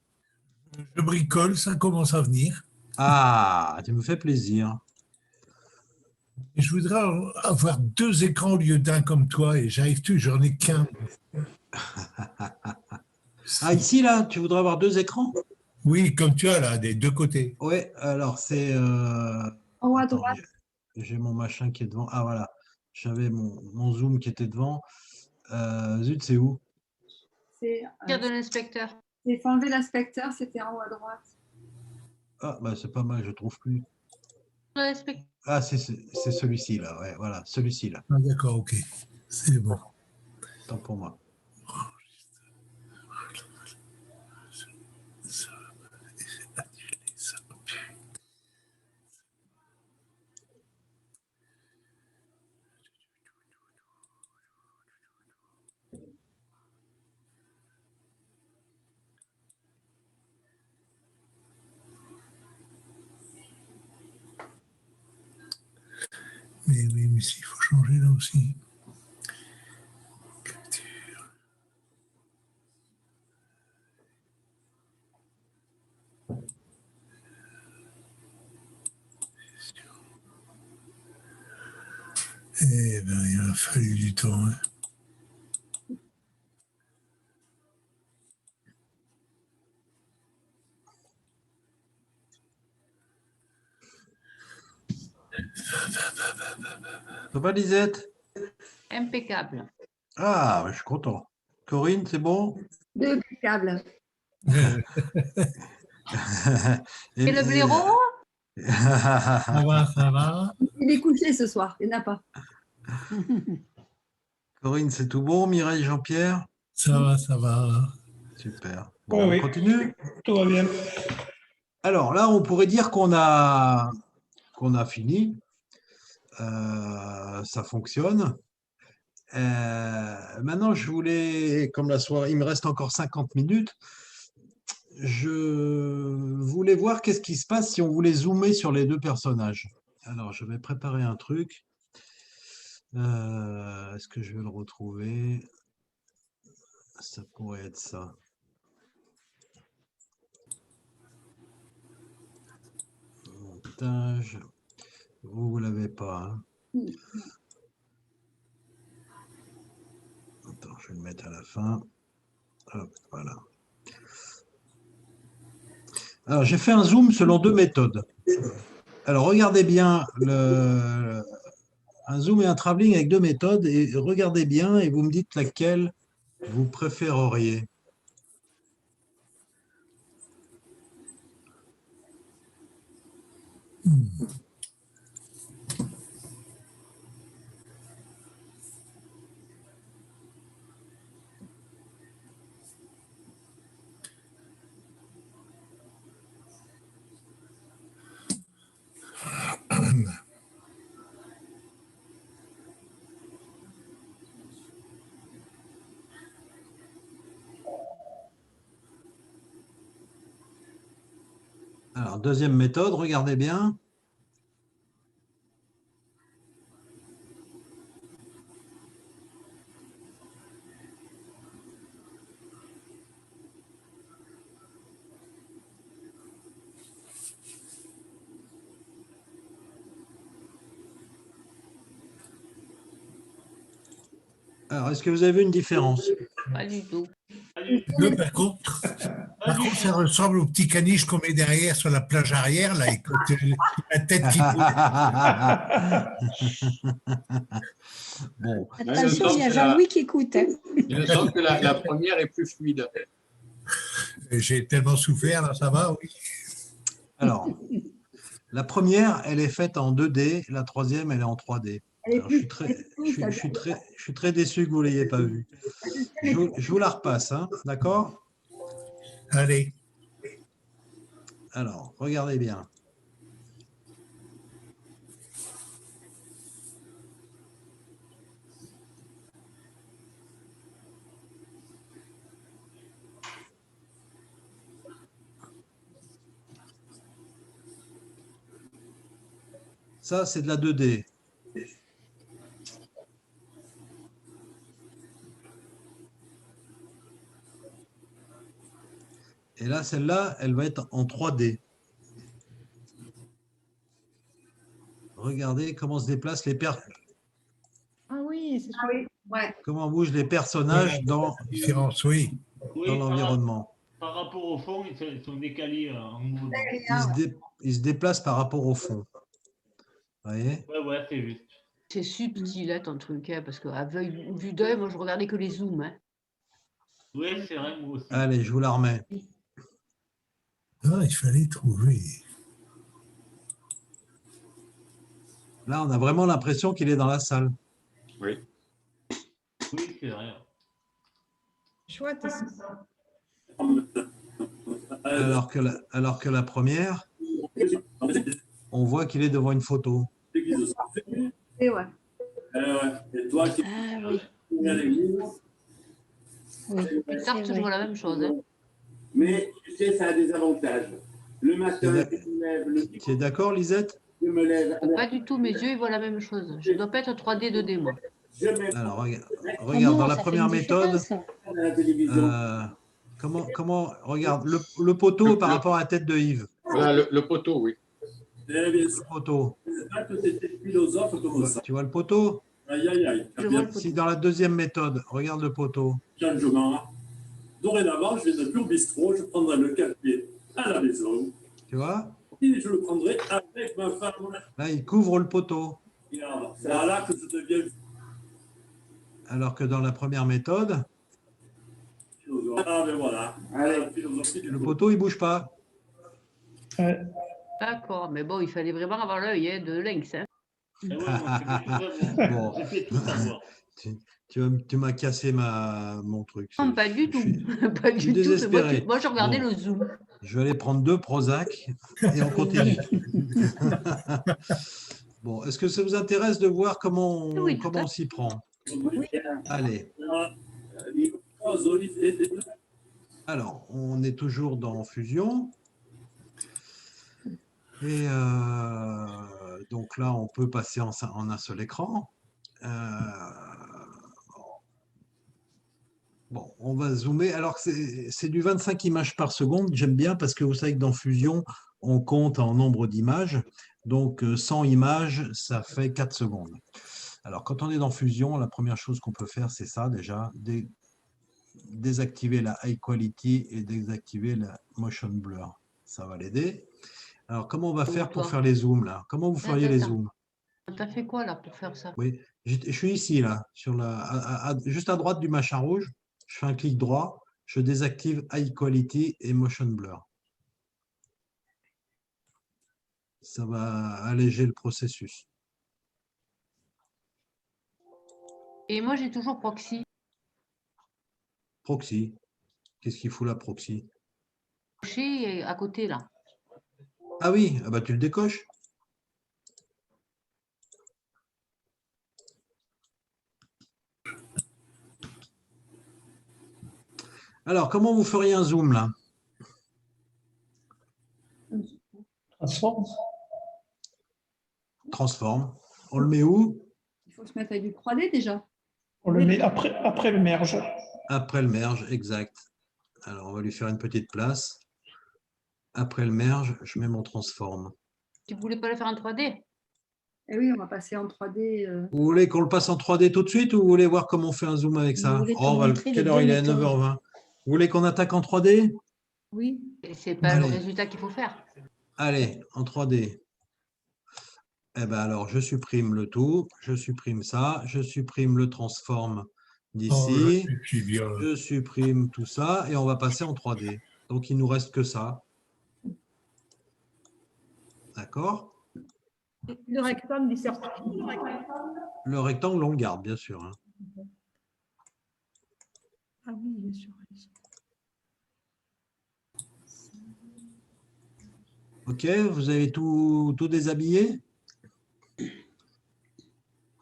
Je bricole, ça commence à venir. Ah, tu me fais plaisir. Et je voudrais avoir 2 écrans au lieu d'un comme toi, et j'arrive plus, j'en ai qu'un. Ah, ici, là, tu voudrais avoir 2 écrans? Oui, comme tu as là, des 2 côtés. Oui, alors c'est... En haut à attends, droite. j'ai mon machin qui est devant. Ah, voilà. J'avais mon zoom qui était devant. Zut, c'est où? C'est Dire de l'inspecteur. il faut enlever l'inspecteur, c'était en haut à droite. Ah, bah, c'est pas mal, je trouve plus. L'inspecteur. Ah, c'est celui-ci, là. Ouais, voilà, celui-ci, là. Ah, d'accord, ok. C'est bon. Tant pour moi. Mais oui, mais s'il faut changer là aussi. Capture. Eh bien, il a fallu du temps. Hein. Ça va, Lisette? Impeccable. Ah, je suis content. Corinne, c'est bon? Impeccable. Et le blaireau? Ça va, ça va. Il est couché ce soir, il n'a pas. Corinne, c'est tout bon? Mireille, Jean-Pierre? Ça va, ça va. Super. Bon, on continue? Tout va bien. Alors là, on pourrait dire qu'on a fini. Ça fonctionne. Maintenant, je voulais, comme la soirée, il me reste encore 50 minutes, je voulais voir qu'est-ce qui se passe si on voulait zoomer sur les 2 personnages. Alors, je vais préparer un truc. Est-ce que je vais le retrouver? Ça pourrait être ça. Montage. Vous ne l'avez pas. Hein? Attends, je vais le mettre à la fin. Hop, voilà. Alors, j'ai fait un zoom selon 2 méthodes. Alors, regardez bien un zoom et un travelling avec 2 méthodes et regardez bien et vous me dites laquelle vous préféreriez. Alors, deuxième méthode, regardez bien. Alors, est-ce que vous avez vu une différence? Pas du tout. Non, par contre, ça ressemble au petit caniche qu'on met derrière sur la plage arrière, là, et quand la tête qui Bon. Attention, il y a Jean-Louis qui écoute. Hein. Il me semble que la première est plus fluide. J'ai tellement souffert, là, ça va, oui. Alors, la première, elle est faite en 2D, la troisième, elle est en 3D. Alors, je suis très déçu que vous ne l'ayez pas vue. Je vous la repasse, hein, d'accord? Allez. Alors, regardez bien. Ça, c'est de la 2D. Et là, celle-là, elle va être en 3D. Regardez comment se déplacent Ah oui, c'est Ah oui, ouais. comment bougent les personnages dans Différence, oui. Oui, dans l'environnement. par rapport au fond, ils sont décalés en mouvement. Ils se déplacent par rapport au fond. Vous voyez? Ouais, c'est juste. C'est subtil, hein, ton truc, hein, parce qu'à vue d'œil, moi, je regardais que les zooms. Hein. Oui, c'est vrai, moi aussi. Allez, je vous la remets. Ah, il fallait trouver. Là, on a vraiment l'impression qu'il est dans la salle. Oui. Oui, c'est vrai. chouette. Ça. Alors que la première, on voit qu'il est devant une photo. Et ouais. Et toi qui Ah oui. à l'église, Oui, Plus c'est tard, vrai. toujours la même chose. Hein. mais tu sais, ça a des avantages. Le matin, je me lève, Tu es d'accord, Lisette? je me lève. Pas du tout, mes yeux, ils voient la même chose. Je ne dois pas être 3D, 2D, moi. Je mets Alors, regarde, Ah non, dans la ça fait première une méthode, différence. à la télévision. regarde, le poteau par rapport à la tête de Yves. Voilà, le poteau, oui. Eh bien, Le c'est poteau. pas que c'était philosophe comme ça. Tu vois le poteau? Aïe, aïe, aïe. Je vois le poteau. Si dans la deuxième méthode, regarde le poteau. Changement. Dorénavant, je vais au bistrot, je prendrai le café à la maison Tu vois? et je le prendrai avec ma femme. Là, il couvre le poteau. Regarde, c'est là que je deviens Alors que dans la première méthode, philosophe. Ah, ben voilà. La philosophie du le coup. poteau, il bouge pas. D'accord, mais bon, il fallait vraiment avoir l'œil hein, de lynx. Hein. Eh ouais, moi, je fais Bon. je fais tout savoir. Tu m'as cassé mon truc. Non, pas du Je tout. suis- Pas je suis du tout. désespéré. Moi, je regardais Bon. le zoom. Je vais aller prendre 2 Prozac et on continue. Bon, est-ce que ça vous intéresse de voir comment Oui, tout à on s'y prend? Allez. Alors, on est toujours dans Fusion. Et donc là, on peut passer en un seul écran. Bon, on va zoomer. Alors, c'est du 25 images par seconde. J'aime bien parce que vous savez que dans Fusion, on compte en nombre d'images. Donc, 100 images, ça fait 4 secondes. Alors, quand on est dans Fusion, la première chose qu'on peut faire, c'est ça déjà, désactiver la High Quality et désactiver la Motion Blur. Ça va l'aider. Alors, comment on va faire pour faire les zooms là? Comment vous feriez les zooms? T'as fait quoi là pour faire ça? Oui, je suis ici là, juste à droite du machin rouge. Je fais un clic droit, je désactive High Quality et Motion Blur. Ça va alléger le processus. Et moi, j'ai toujours proxy. Proxy. Qu'est-ce qu'il fout la proxy? Coché à côté là. Ah oui, ah bah tu le décoches. Alors, comment vous feriez un zoom là? Transforme. Transforme. On le met où? Il faut se mettre avec du 3D déjà. On le met après le merge. Après le merge, exact. Alors, on va lui faire une petite place. Après le merge, je mets mon transform. Tu voulais pas le faire en 3D? Eh oui, on va passer en 3D. Vous voulez qu'on le passe en 3D tout de suite ou vous voulez voir comment on fait un zoom avec ça? voulez Oh, te montrer les quelle heure deux il est? méthodes. 9h20. Vous voulez qu'on attaque en 3D? Oui. Et c'est pas le Allez. résultat qu'il faut faire. Allez, en 3D. Eh bien alors, je supprime le tout, je supprime ça, je supprime le transform d'ici, je supprime tout ça et on va passer en 3D. Donc, il ne nous reste que ça. D'accord? Le rectangle du cercle. Le rectangle, on le garde, bien sûr. Hein. Ah oui, bien sûr. OK, vous avez tout déshabillé?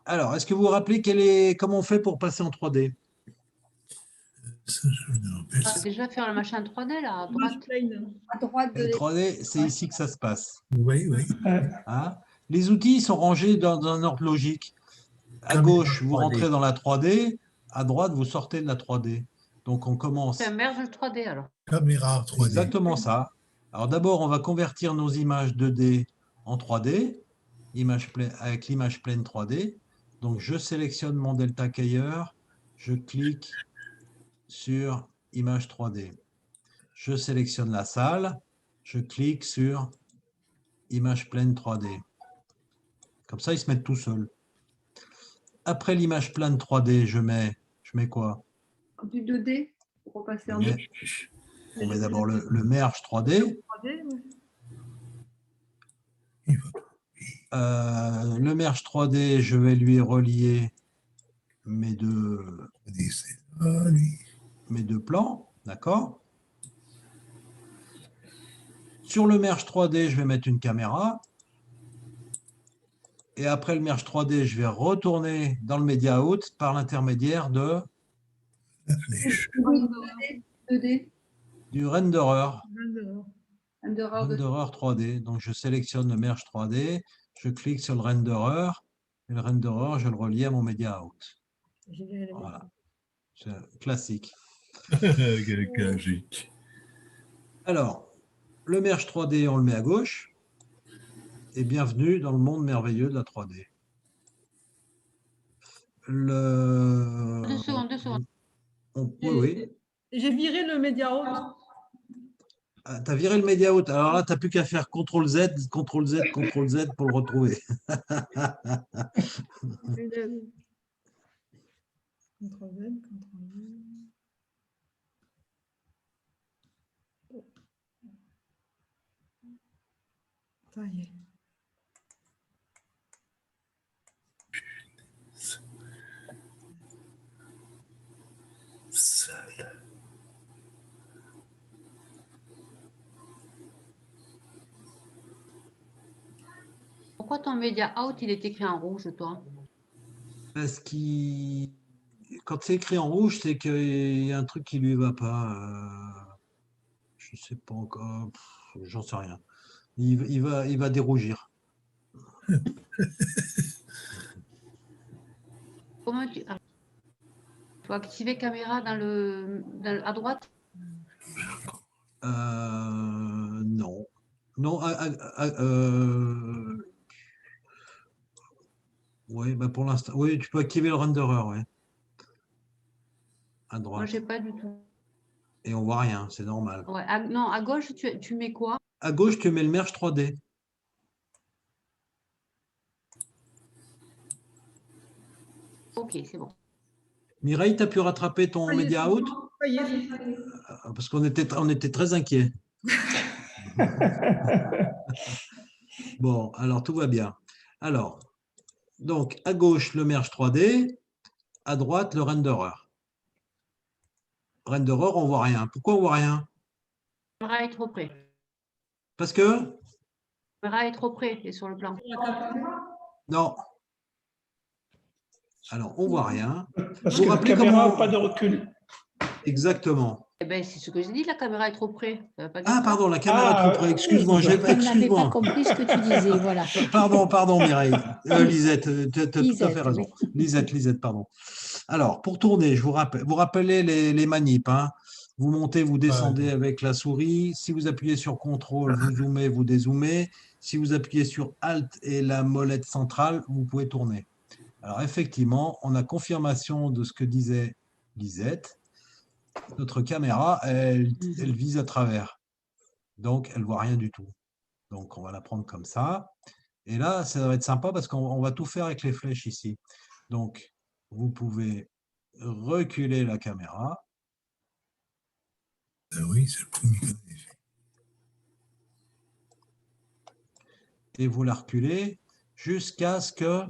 Alors, est-ce que vous vous rappelez comment on fait pour passer en 3D? Déjà faire le machin 3D là, à droite. À droite de Le 3D, c'est ici que ça se passe. Oui, oui. Hein? Les outils sont rangés dans un ordre logique. À gauche, vous rentrez dans la 3D. À droite, vous sortez de la 3D. Donc, on commence. C'est un merge 3D alors. Caméra 3D. Exactement ça. Alors, d'abord, on va convertir nos images 2D en 3D, avec l'image pleine 3D. Donc, je sélectionne mon Delta Keyer, je clique sur image 3D. Je sélectionne la salle, je clique sur image pleine 3D. Comme ça, ils se mettent tout seuls. Après l'image pleine 3D, je mets quoi? Du 2D pour repasser en On 2D. met d'abord le merge 3D. 3D, ouais. Le merge 3D, je vais lui relier mes deux plans, d'accord? Sur le merge 3D, je vais mettre une caméra. Et après le merge 3D, je vais retourner dans le Media Out par l'intermédiaire de 2D. du renderer. Renderer 3D. Donc, je sélectionne le merge 3D, je clique sur le renderer, et le renderer, je le relie à mon Media Out. Voilà. C'est classique. Alors, le merge 3D, on le met à gauche. Et bienvenue dans le monde merveilleux de la 3D. 2 secondes, 2 secondes. Oui. J'ai viré le Media Out. Ah, tu as viré le Media Out. Alors là, tu n'as plus qu'à faire CTRL-Z, CTRL-Z, CTRL-Z pour le retrouver. Ça y est. Pourquoi ton Media Out, il est écrit en rouge, toi? Parce que quand c'est écrit en rouge, c'est qu'il y a un truc qui ne lui va pas. Je ne sais pas encore. J'en sais rien. Il va dérougir. Comment tu... Ah. Faut activer caméra à droite? Non. Non. Oui, bah pour l'instant. Oui, tu peux activer le renderer, ouais. À droite. Moi, j'ai pas du tout. Et on voit rien, c'est normal. Ouais. Non, à gauche, tu mets quoi? À gauche, tu mets le merge 3D. Ok, c'est bon. Mireille, tu as pu rattraper ton Media Out? Ça y est. Parce qu'on était très inquiets. Bon, alors tout va bien. Alors, donc à gauche, le merge 3D, à droite, le renderer. Renderer, on voit rien. Pourquoi on voit rien? La caméra est trop près. Parce que? La caméra est trop près et sur le plan. Non. Alors, on voit rien. Parce vous que la rappelez caméra comment... n'a pas de recul. Exactement. Eh ben, c'est ce que j'ai dit, la caméra est trop près. Ah, pardon, la caméra est trop près. Excuse-moi. On n'avait pas compris ce que tu disais, voilà. Pardon, Mireille. Lisette, tu as tout à fait raison. Oui. Lisette, pardon. Alors, pour tourner, je vous rappelez les manips. Hein. Vous montez, vous descendez avec la souris. Si vous appuyez sur CTRL, vous zoomez, vous dézoomez. Si vous appuyez sur ALT et la molette centrale, vous pouvez tourner. Alors, effectivement, on a confirmation de ce que disait Lisette. Notre caméra, elle vise à travers. Donc, elle ne voit rien du tout. Donc, on va la prendre comme ça. Et là, ça va être sympa parce qu'on va tout faire avec les flèches ici. Donc, vous pouvez reculer la caméra. Oui, c'est le premier qu'on a fait. Et vous la reculez jusqu'à ce que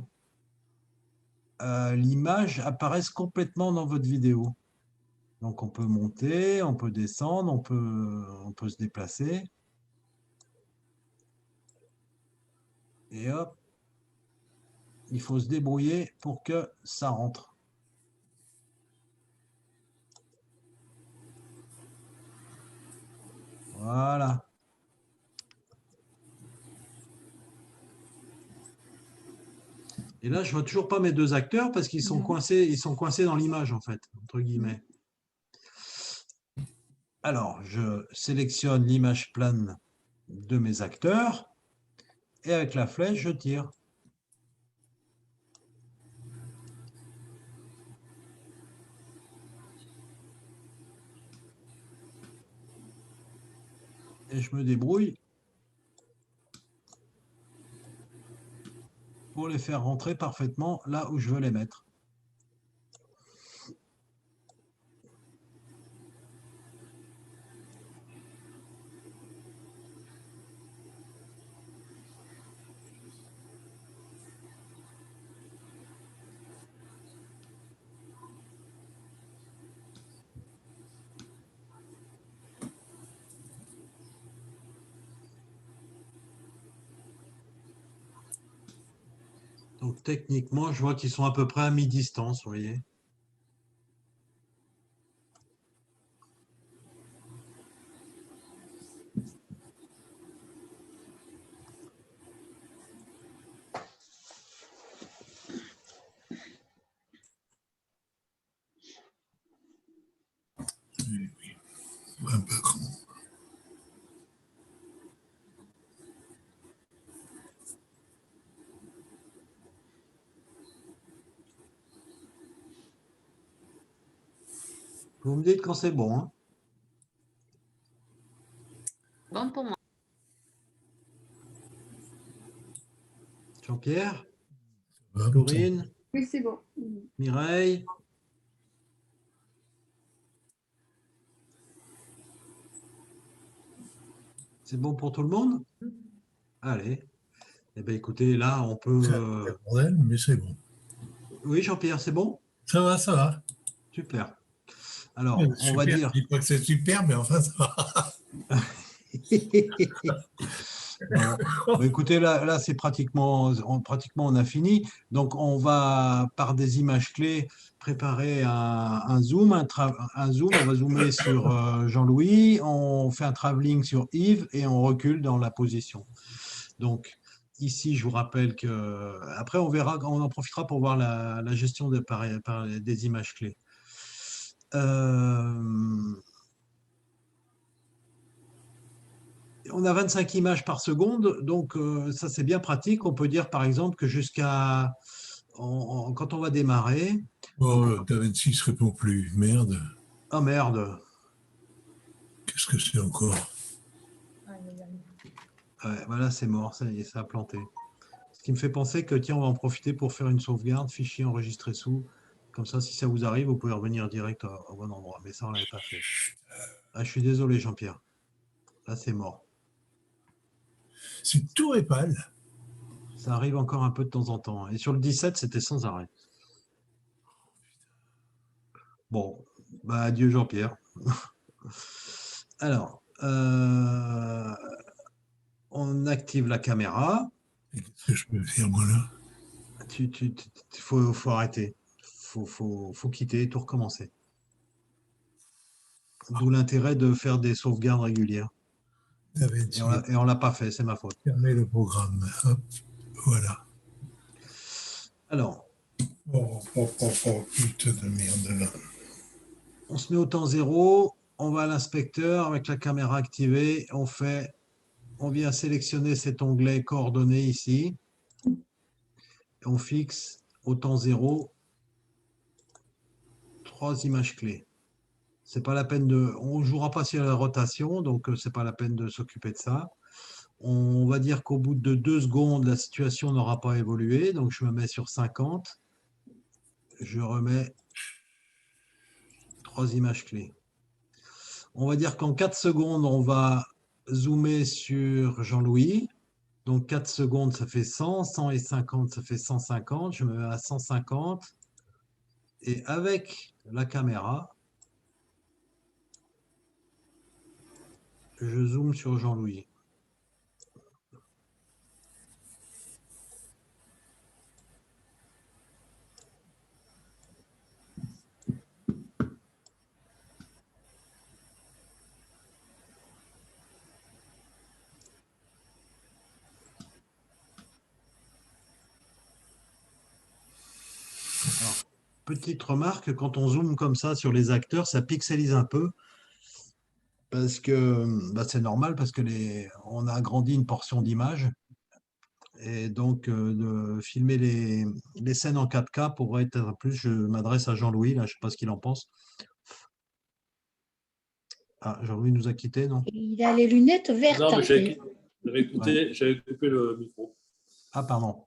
l'image apparaisse complètement dans votre vidéo. Donc, on peut monter, on peut descendre, on peut se déplacer. Et hop, il faut se débrouiller pour que ça rentre. Voilà. Et là, je ne vois toujours pas mes deux acteurs parce qu'ils sont coincés dans l'image, en fait, entre guillemets. Alors, je sélectionne l'image plane de mes acteurs et avec la flèche, je tire. Et je me débrouille pour les faire rentrer parfaitement là où je veux les mettre. Donc techniquement, je vois qu'ils sont à peu près à mi-distance, vous voyez. Un peu con. Vous me dites quand c'est bon, hein. Bon pour moi. Jean-Pierre, Ça va, Corinne, Oui, c'est bon. Mireille. C'est bon pour tout le monde? Allez. Eh bien, écoutez, là, on peut... C'est un peu bordel, mais c'est bon. Oui, Jean-Pierre, c'est bon? Ça va, ça va. Super. Alors, on Super, va dire... je dis pas que c'est super, mais enfin, ça va. Bon, bah, écoutez, là c'est pratiquement, on a fini. Donc, on va, par des images clés, préparer un zoom. Un zoom, on va zoomer sur Jean-Louis, on fait un travelling sur Yves et on recule dans la position. Donc, ici, je vous rappelle que... Après, on verra, on en profitera pour voir la gestion des images clés. On a 25 images par seconde, donc ça c'est bien pratique. On peut dire par exemple que jusqu'à... quand on va démarrer... Oh, DaVinci ne se répond plus. Merde. Ah merde. Qu'est-ce que c'est encore? Ouais, voilà, c'est mort, ça y est, ça a planté. Ce qui me fait penser que, tiens, on va en profiter pour faire une sauvegarde, fichier enregistré sous. Comme ça, si ça vous arrive, vous pouvez revenir direct au bon endroit. Mais ça, on ne l'avait pas fait. Ah, je suis désolé, Jean-Pierre. Là, c'est mort. C'est tout répal. Ça arrive encore un peu de temps en temps. Et sur le 17, c'était sans arrêt. Bon, bah adieu Jean-Pierre. Alors, on active la caméra. Qu'est-ce que je peux faire, moi, là? Faut arrêter. Faut quitter et tout recommencer. D'où l'intérêt de faire des sauvegardes régulières. Et on ne l'a pas fait, c'est ma faute. Fermer le programme. Hop, voilà. Alors. Oh, putain de merde, là. On se met au temps zéro, on va à l'inspecteur avec la caméra activée, on vient sélectionner cet onglet coordonnées ici, et on fixe au temps zéro 3 images clés. C'est pas la peine de, on ne jouera pas sur la rotation, donc c'est pas la peine de s'occuper de ça. On va dire qu'au bout de 2 secondes, la situation n'aura pas évolué, donc je me mets sur 50, je remets 3 images clés. On va dire qu'en 4 secondes, on va zoomer sur Jean-Louis. Donc 4 secondes, ça fait 100. 100 et 50, ça fait 150. Je me mets à 150. Et avec la caméra, je zoome sur Jean-Louis. Alors, petite remarque, quand on zoome comme ça sur les acteurs, ça pixelise un peu. Parce que bah, c'est normal, parce que on a agrandi une portion d'image. Et donc, de filmer les scènes en 4K pourrait être plus. Je m'adresse à Jean-Louis, là, je ne sais pas ce qu'il en pense. Ah, Jean-Louis nous a quittés, non? Il a les lunettes vertes. Non, mais après. j'avais coupé le micro. Ah, pardon.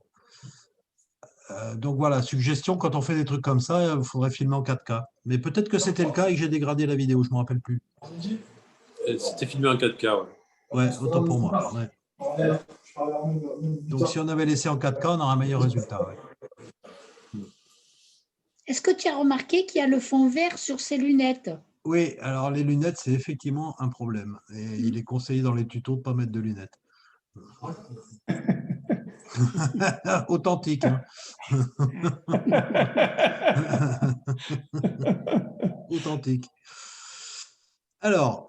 Donc voilà, suggestion, quand on fait des trucs comme ça, il faudrait filmer en 4K. Mais peut-être que c'était le cas et que j'ai dégradé la vidéo, je ne me rappelle plus. C'était filmé en 4K, ouais. Ouais, autant pour moi. Ouais. Donc si on avait laissé en 4K, on aurait un meilleur résultat. Ouais. Est-ce que tu as remarqué qu'il y a le fond vert sur ses lunettes? Oui, alors les lunettes, c'est effectivement un problème. Et il est conseillé dans les tutos de ne pas mettre de lunettes. Authentique. Hein. Authentique. Alors,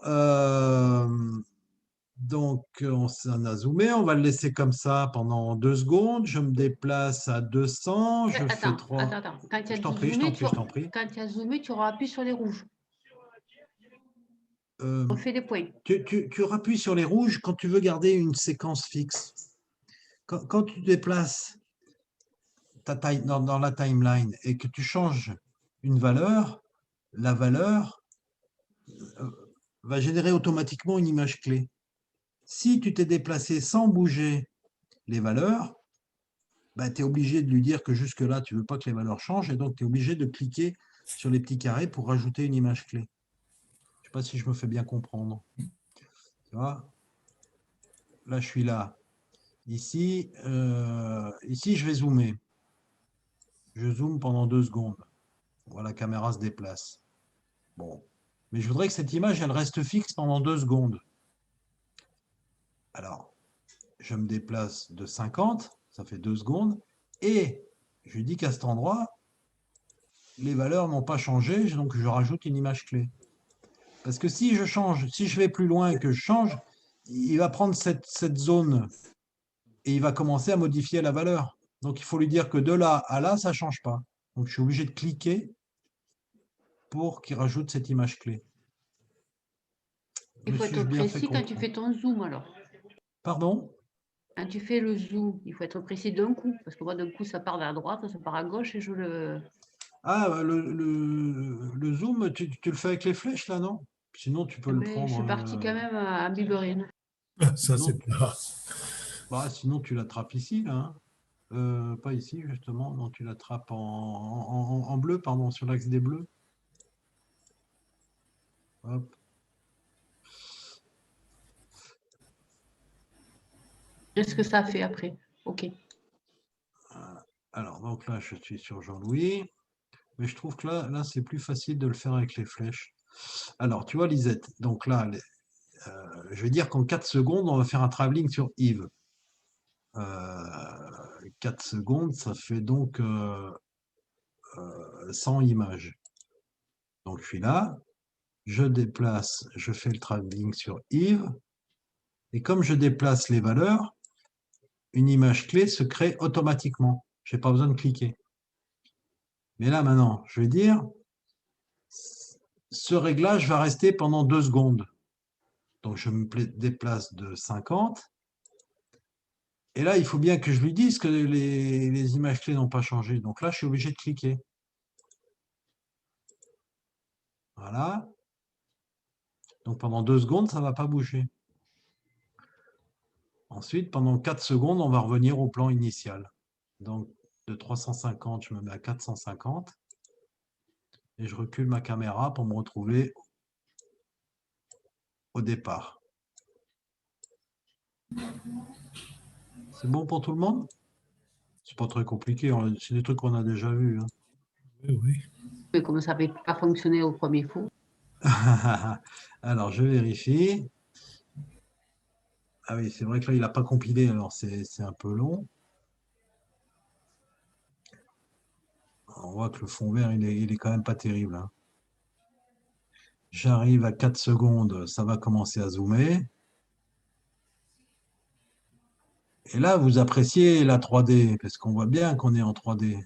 donc on s'en a zoomé, on va le laisser comme ça pendant 2 secondes. Je me déplace à 200, je fais 3. Attends. Quand tu as Je t'en prie, je t'en prie, je t'en prie. Quand tu as zoomé, tu auras appuyé sur les rouges. On fait des points. Tu appuies sur les rouges quand tu veux garder une séquence fixe. Quand tu déplaces dans la timeline et que tu changes une valeur, la valeur va générer automatiquement une image clé. Si tu t'es déplacé sans bouger les valeurs, bah, tu es obligé de lui dire que jusque-là, tu ne veux pas que les valeurs changent et donc tu es obligé de cliquer sur les petits carrés pour rajouter une image clé. Je ne sais pas si je me fais bien comprendre. Tu vois? Là, je suis là. Ici, je vais zoomer. Je zoome pendant 2 secondes. Voilà, la caméra se déplace. Bon. Mais je voudrais que cette image, elle reste fixe pendant 2 secondes. Alors, je me déplace de 50, ça fait 2 secondes, et je dis qu'à cet endroit, les valeurs n'ont pas changé, donc je rajoute une image clé. Parce que si je change, si je vais plus loin et que je change, il va prendre cette zone et il va commencer à modifier la valeur. Donc, il faut lui dire que de là à là, ça ne change pas. Donc, je suis obligé de cliquer pour qu'il rajoute cette image clé. Il faut être précis quand tu fais ton zoom, alors. Pardon? Quand tu fais le zoom, il faut être précis d'un coup, parce que moi, d'un coup, ça part vers la droite, ça part à gauche, et je le... Ah, le zoom, tu le fais avec les flèches, là, non? Sinon, tu peux le prendre... Je suis partie quand même à Biberine. Ça, c'est pas... Bah, sinon, tu l'attrapes ici, là. Hein. Pas ici, justement. Non, tu l'attrapes en bleu, pardon, sur l'axe des bleus. Hop. Qu'est-ce que ça fait après? OK. Alors, donc là, je suis sur Jean-Louis. Mais je trouve que là c'est plus facile de le faire avec les flèches. Alors, tu vois, Lisette, donc là, je vais dire qu'en 4 secondes, on va faire un travelling sur Yves. 4 secondes, ça fait donc 100 images. Donc, je suis là, je déplace, je fais le travelling sur Yves. Et comme je déplace les valeurs, une image clé se crée automatiquement. Je n'ai pas besoin de cliquer. Mais là, maintenant, je vais dire, ce réglage va rester pendant 2 secondes. Donc, je me déplace de 50. Et là, il faut bien que je lui dise que les images clés n'ont pas changé. Donc là, je suis obligé de cliquer. Voilà. Donc, pendant 2 secondes, ça ne va pas bouger. Ensuite, pendant 4 secondes, on va revenir au plan initial. Donc, de 350, je me mets à 450. Et je recule ma caméra pour me retrouver au départ. C'est bon pour tout le monde? C'est pas très compliqué, c'est des trucs qu'on a déjà vus. Hein. Oui. Mais comme ça n'avait pas fonctionné au premier coup. Alors, je vérifie. Ah oui, c'est vrai que là, il n'a pas compilé, alors c'est un peu long. On voit que le fond vert, il est quand même pas terrible. Hein. J'arrive à 4 secondes, ça va commencer à zoomer. Et là, vous appréciez la 3D, parce qu'on voit bien qu'on est en 3D.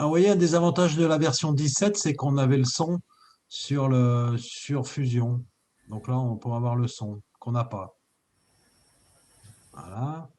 Ah, vous voyez, un des avantages de la version 17, c'est qu'on avait le son sur Fusion. Donc là, on peut avoir le son qu'on n'a pas. Voilà.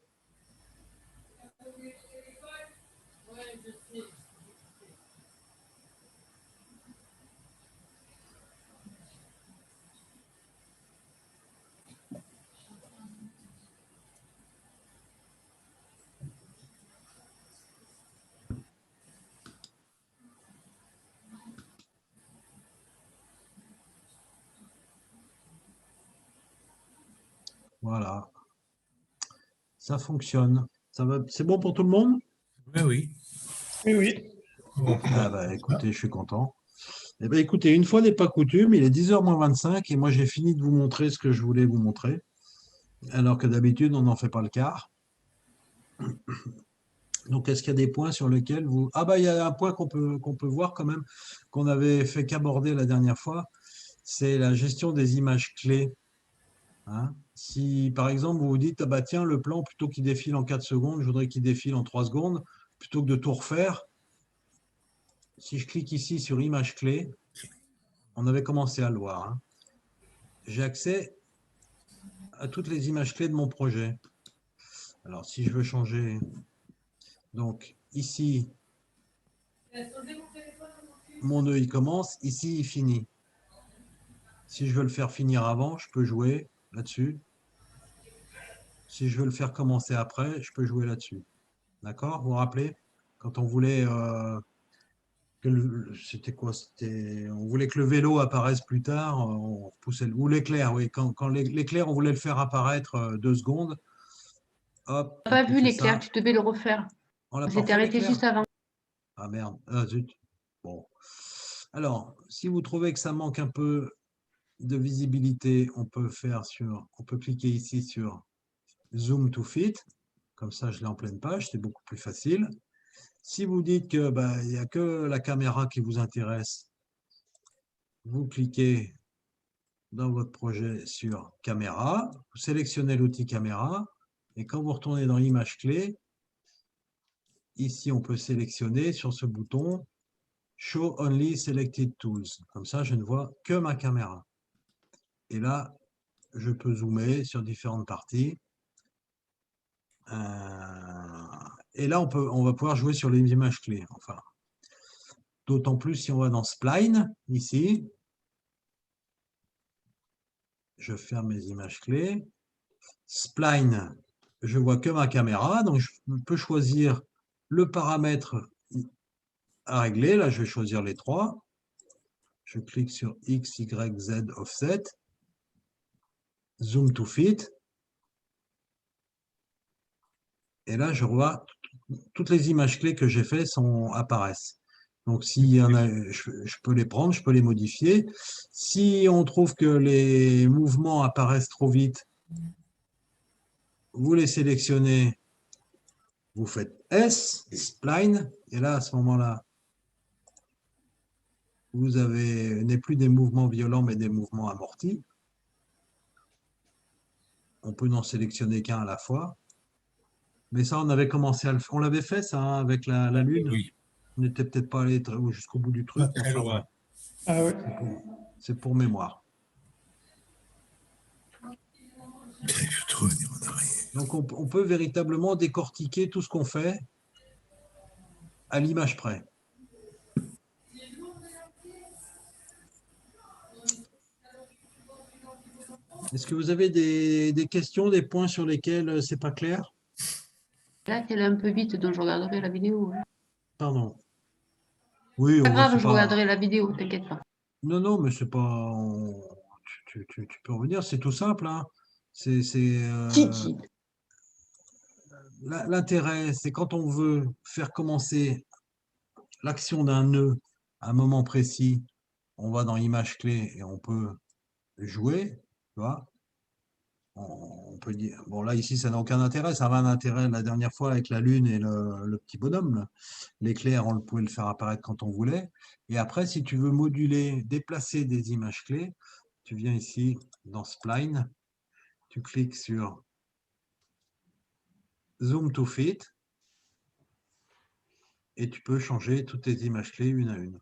Voilà. Ça fonctionne. Ça va, c'est bon pour tout le monde? Oui, oui. Oui, oui. Ah bah, écoutez, je suis content. Eh ben, écoutez, une fois n'est pas coutume, il est 10h moins 25 et moi j'ai fini de vous montrer ce que je voulais vous montrer, alors que d'habitude on n'en fait pas le quart. Donc est-ce qu'il y a des points sur lesquels vous... Ah bah il y a un point qu'on peut voir quand même, qu'on avait fait qu'aborder la dernière fois, c'est la gestion des images clés. Hein. Si par exemple vous vous dites, ah bah tiens, le plan, plutôt qu'il défile en 4 secondes, je voudrais qu'il défile en 3 secondes, plutôt que de tout refaire, si je clique ici sur image clé, on avait commencé à le voir, hein. J'ai accès à toutes les images clés de mon projet. Alors, si je veux changer, donc ici, mon nœud il commence, ici il finit. Si je veux le faire finir avant, je peux jouer là-dessus. Si je veux le faire commencer après, je peux jouer là-dessus. D'accord? Vous vous rappelez? Quand on voulait c'était quoi? On voulait que le vélo apparaisse plus tard, on poussait ou l'éclair, oui. Quand l'éclair, on voulait le faire apparaître 2 secondes. Hop, Pas vu poussait l'éclair, ça. tu devais le refaire. On l'a On pas s'était refait, arrêté l'éclair? juste avant. Ah merde, ah zut. Bon. Alors, si vous trouvez que ça manque un peu de visibilité, on peut cliquer ici sur Zoom to Fit. Comme ça, je l'ai en pleine page, c'est beaucoup plus facile. Si vous dites que il n'y a que la caméra qui vous intéresse, vous cliquez dans votre projet sur caméra, vous sélectionnez l'outil caméra, et quand vous retournez dans image clé, ici on peut sélectionner sur ce bouton Show Only Selected Tools. Comme ça, je ne vois que ma caméra. Et là, je peux zoomer sur différentes parties. Et là, on va pouvoir jouer sur les images clés. Enfin, d'autant plus si on va dans Spline, ici. Je ferme mes images clés. Spline, je vois que ma caméra. Donc, je peux choisir le paramètre à régler. Là, je vais choisir les 3. Je clique sur X, Y, Z offset. Zoom to fit. Et là, je vois toutes les images clés que j'ai faites apparaissent. Donc, s'il y en a, je peux les prendre, je peux les modifier. Si on trouve que les mouvements apparaissent trop vite, vous les sélectionnez, vous faites S, spline, et là, à ce moment-là, vous n'avez plus des mouvements violents, mais des mouvements amortis. On peut n'en sélectionner qu'un à la fois. Mais ça, on avait commencé à le faire. On l'avait fait, ça, hein, avec la Lune. Oui. On n'était peut-être pas allé jusqu'au bout du truc. Pas très loin. Ah ouais. C'est pour mémoire. Donc, on peut véritablement décortiquer tout ce qu'on fait à l'image près. Est-ce que vous avez des questions, des points sur lesquels c'est pas clair? Là, tu es un peu vite, donc je regarderai la vidéo. Hein. Pardon. Oui, Pas grave, c'est je pas... regarderai la vidéo, t'inquiète pas. Non, non, mais c'est pas... Tu peux revenir, c'est tout simple. Hein. L'intérêt, c'est quand on veut faire commencer l'action d'un nœud à un moment précis, on va dans image clé et on peut jouer, tu vois. On peut dire, bon là ici ça n'a aucun intérêt, ça avait un intérêt la dernière fois avec la lune et le petit bonhomme. L'éclair, on pouvait le faire apparaître quand on voulait. Et après, si tu veux moduler, déplacer des images clés, tu viens ici dans Spline, tu cliques sur Zoom to Fit, et tu peux changer toutes tes images clés une à une.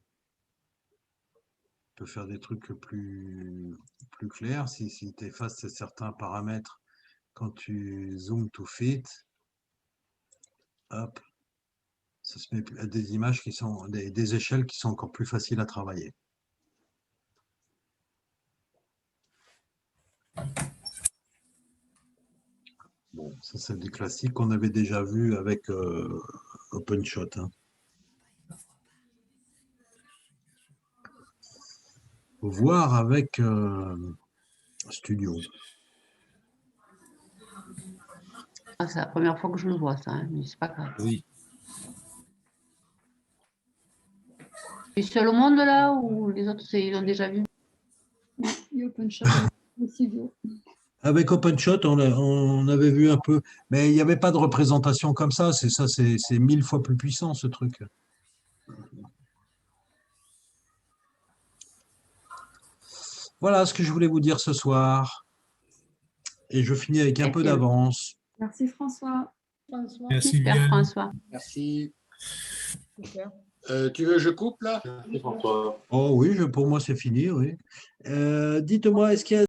Tu peux faire des trucs plus clairs si tu effaces certains paramètres quand tu zoomes to fit. Hop, ça se met à des images qui sont des échelles qui sont encore plus faciles à travailler. Bon, ça c'est des classiques qu'on avait déjà vu avec OpenShot. Hein. Voir avec Studio. Ah, c'est la première fois que je le vois, ça, hein, mais c'est pas grave. Oui. Tu es seul au monde là ou les autres ils l'ont déjà vu? Et OpenShot, Studio. Avec OpenShot, on avait vu un peu, mais il n'y avait pas de représentation comme ça. C'est 1000 fois plus puissant ce truc. Voilà ce que je voulais vous dire ce soir. Et je finis avec un peu d'avance. Merci François. Merci Super, bien. François. Merci. Super. Tu veux que je coupe là? Oh oui, pour moi c'est fini, oui. Dites-moi, est-ce qu'il y a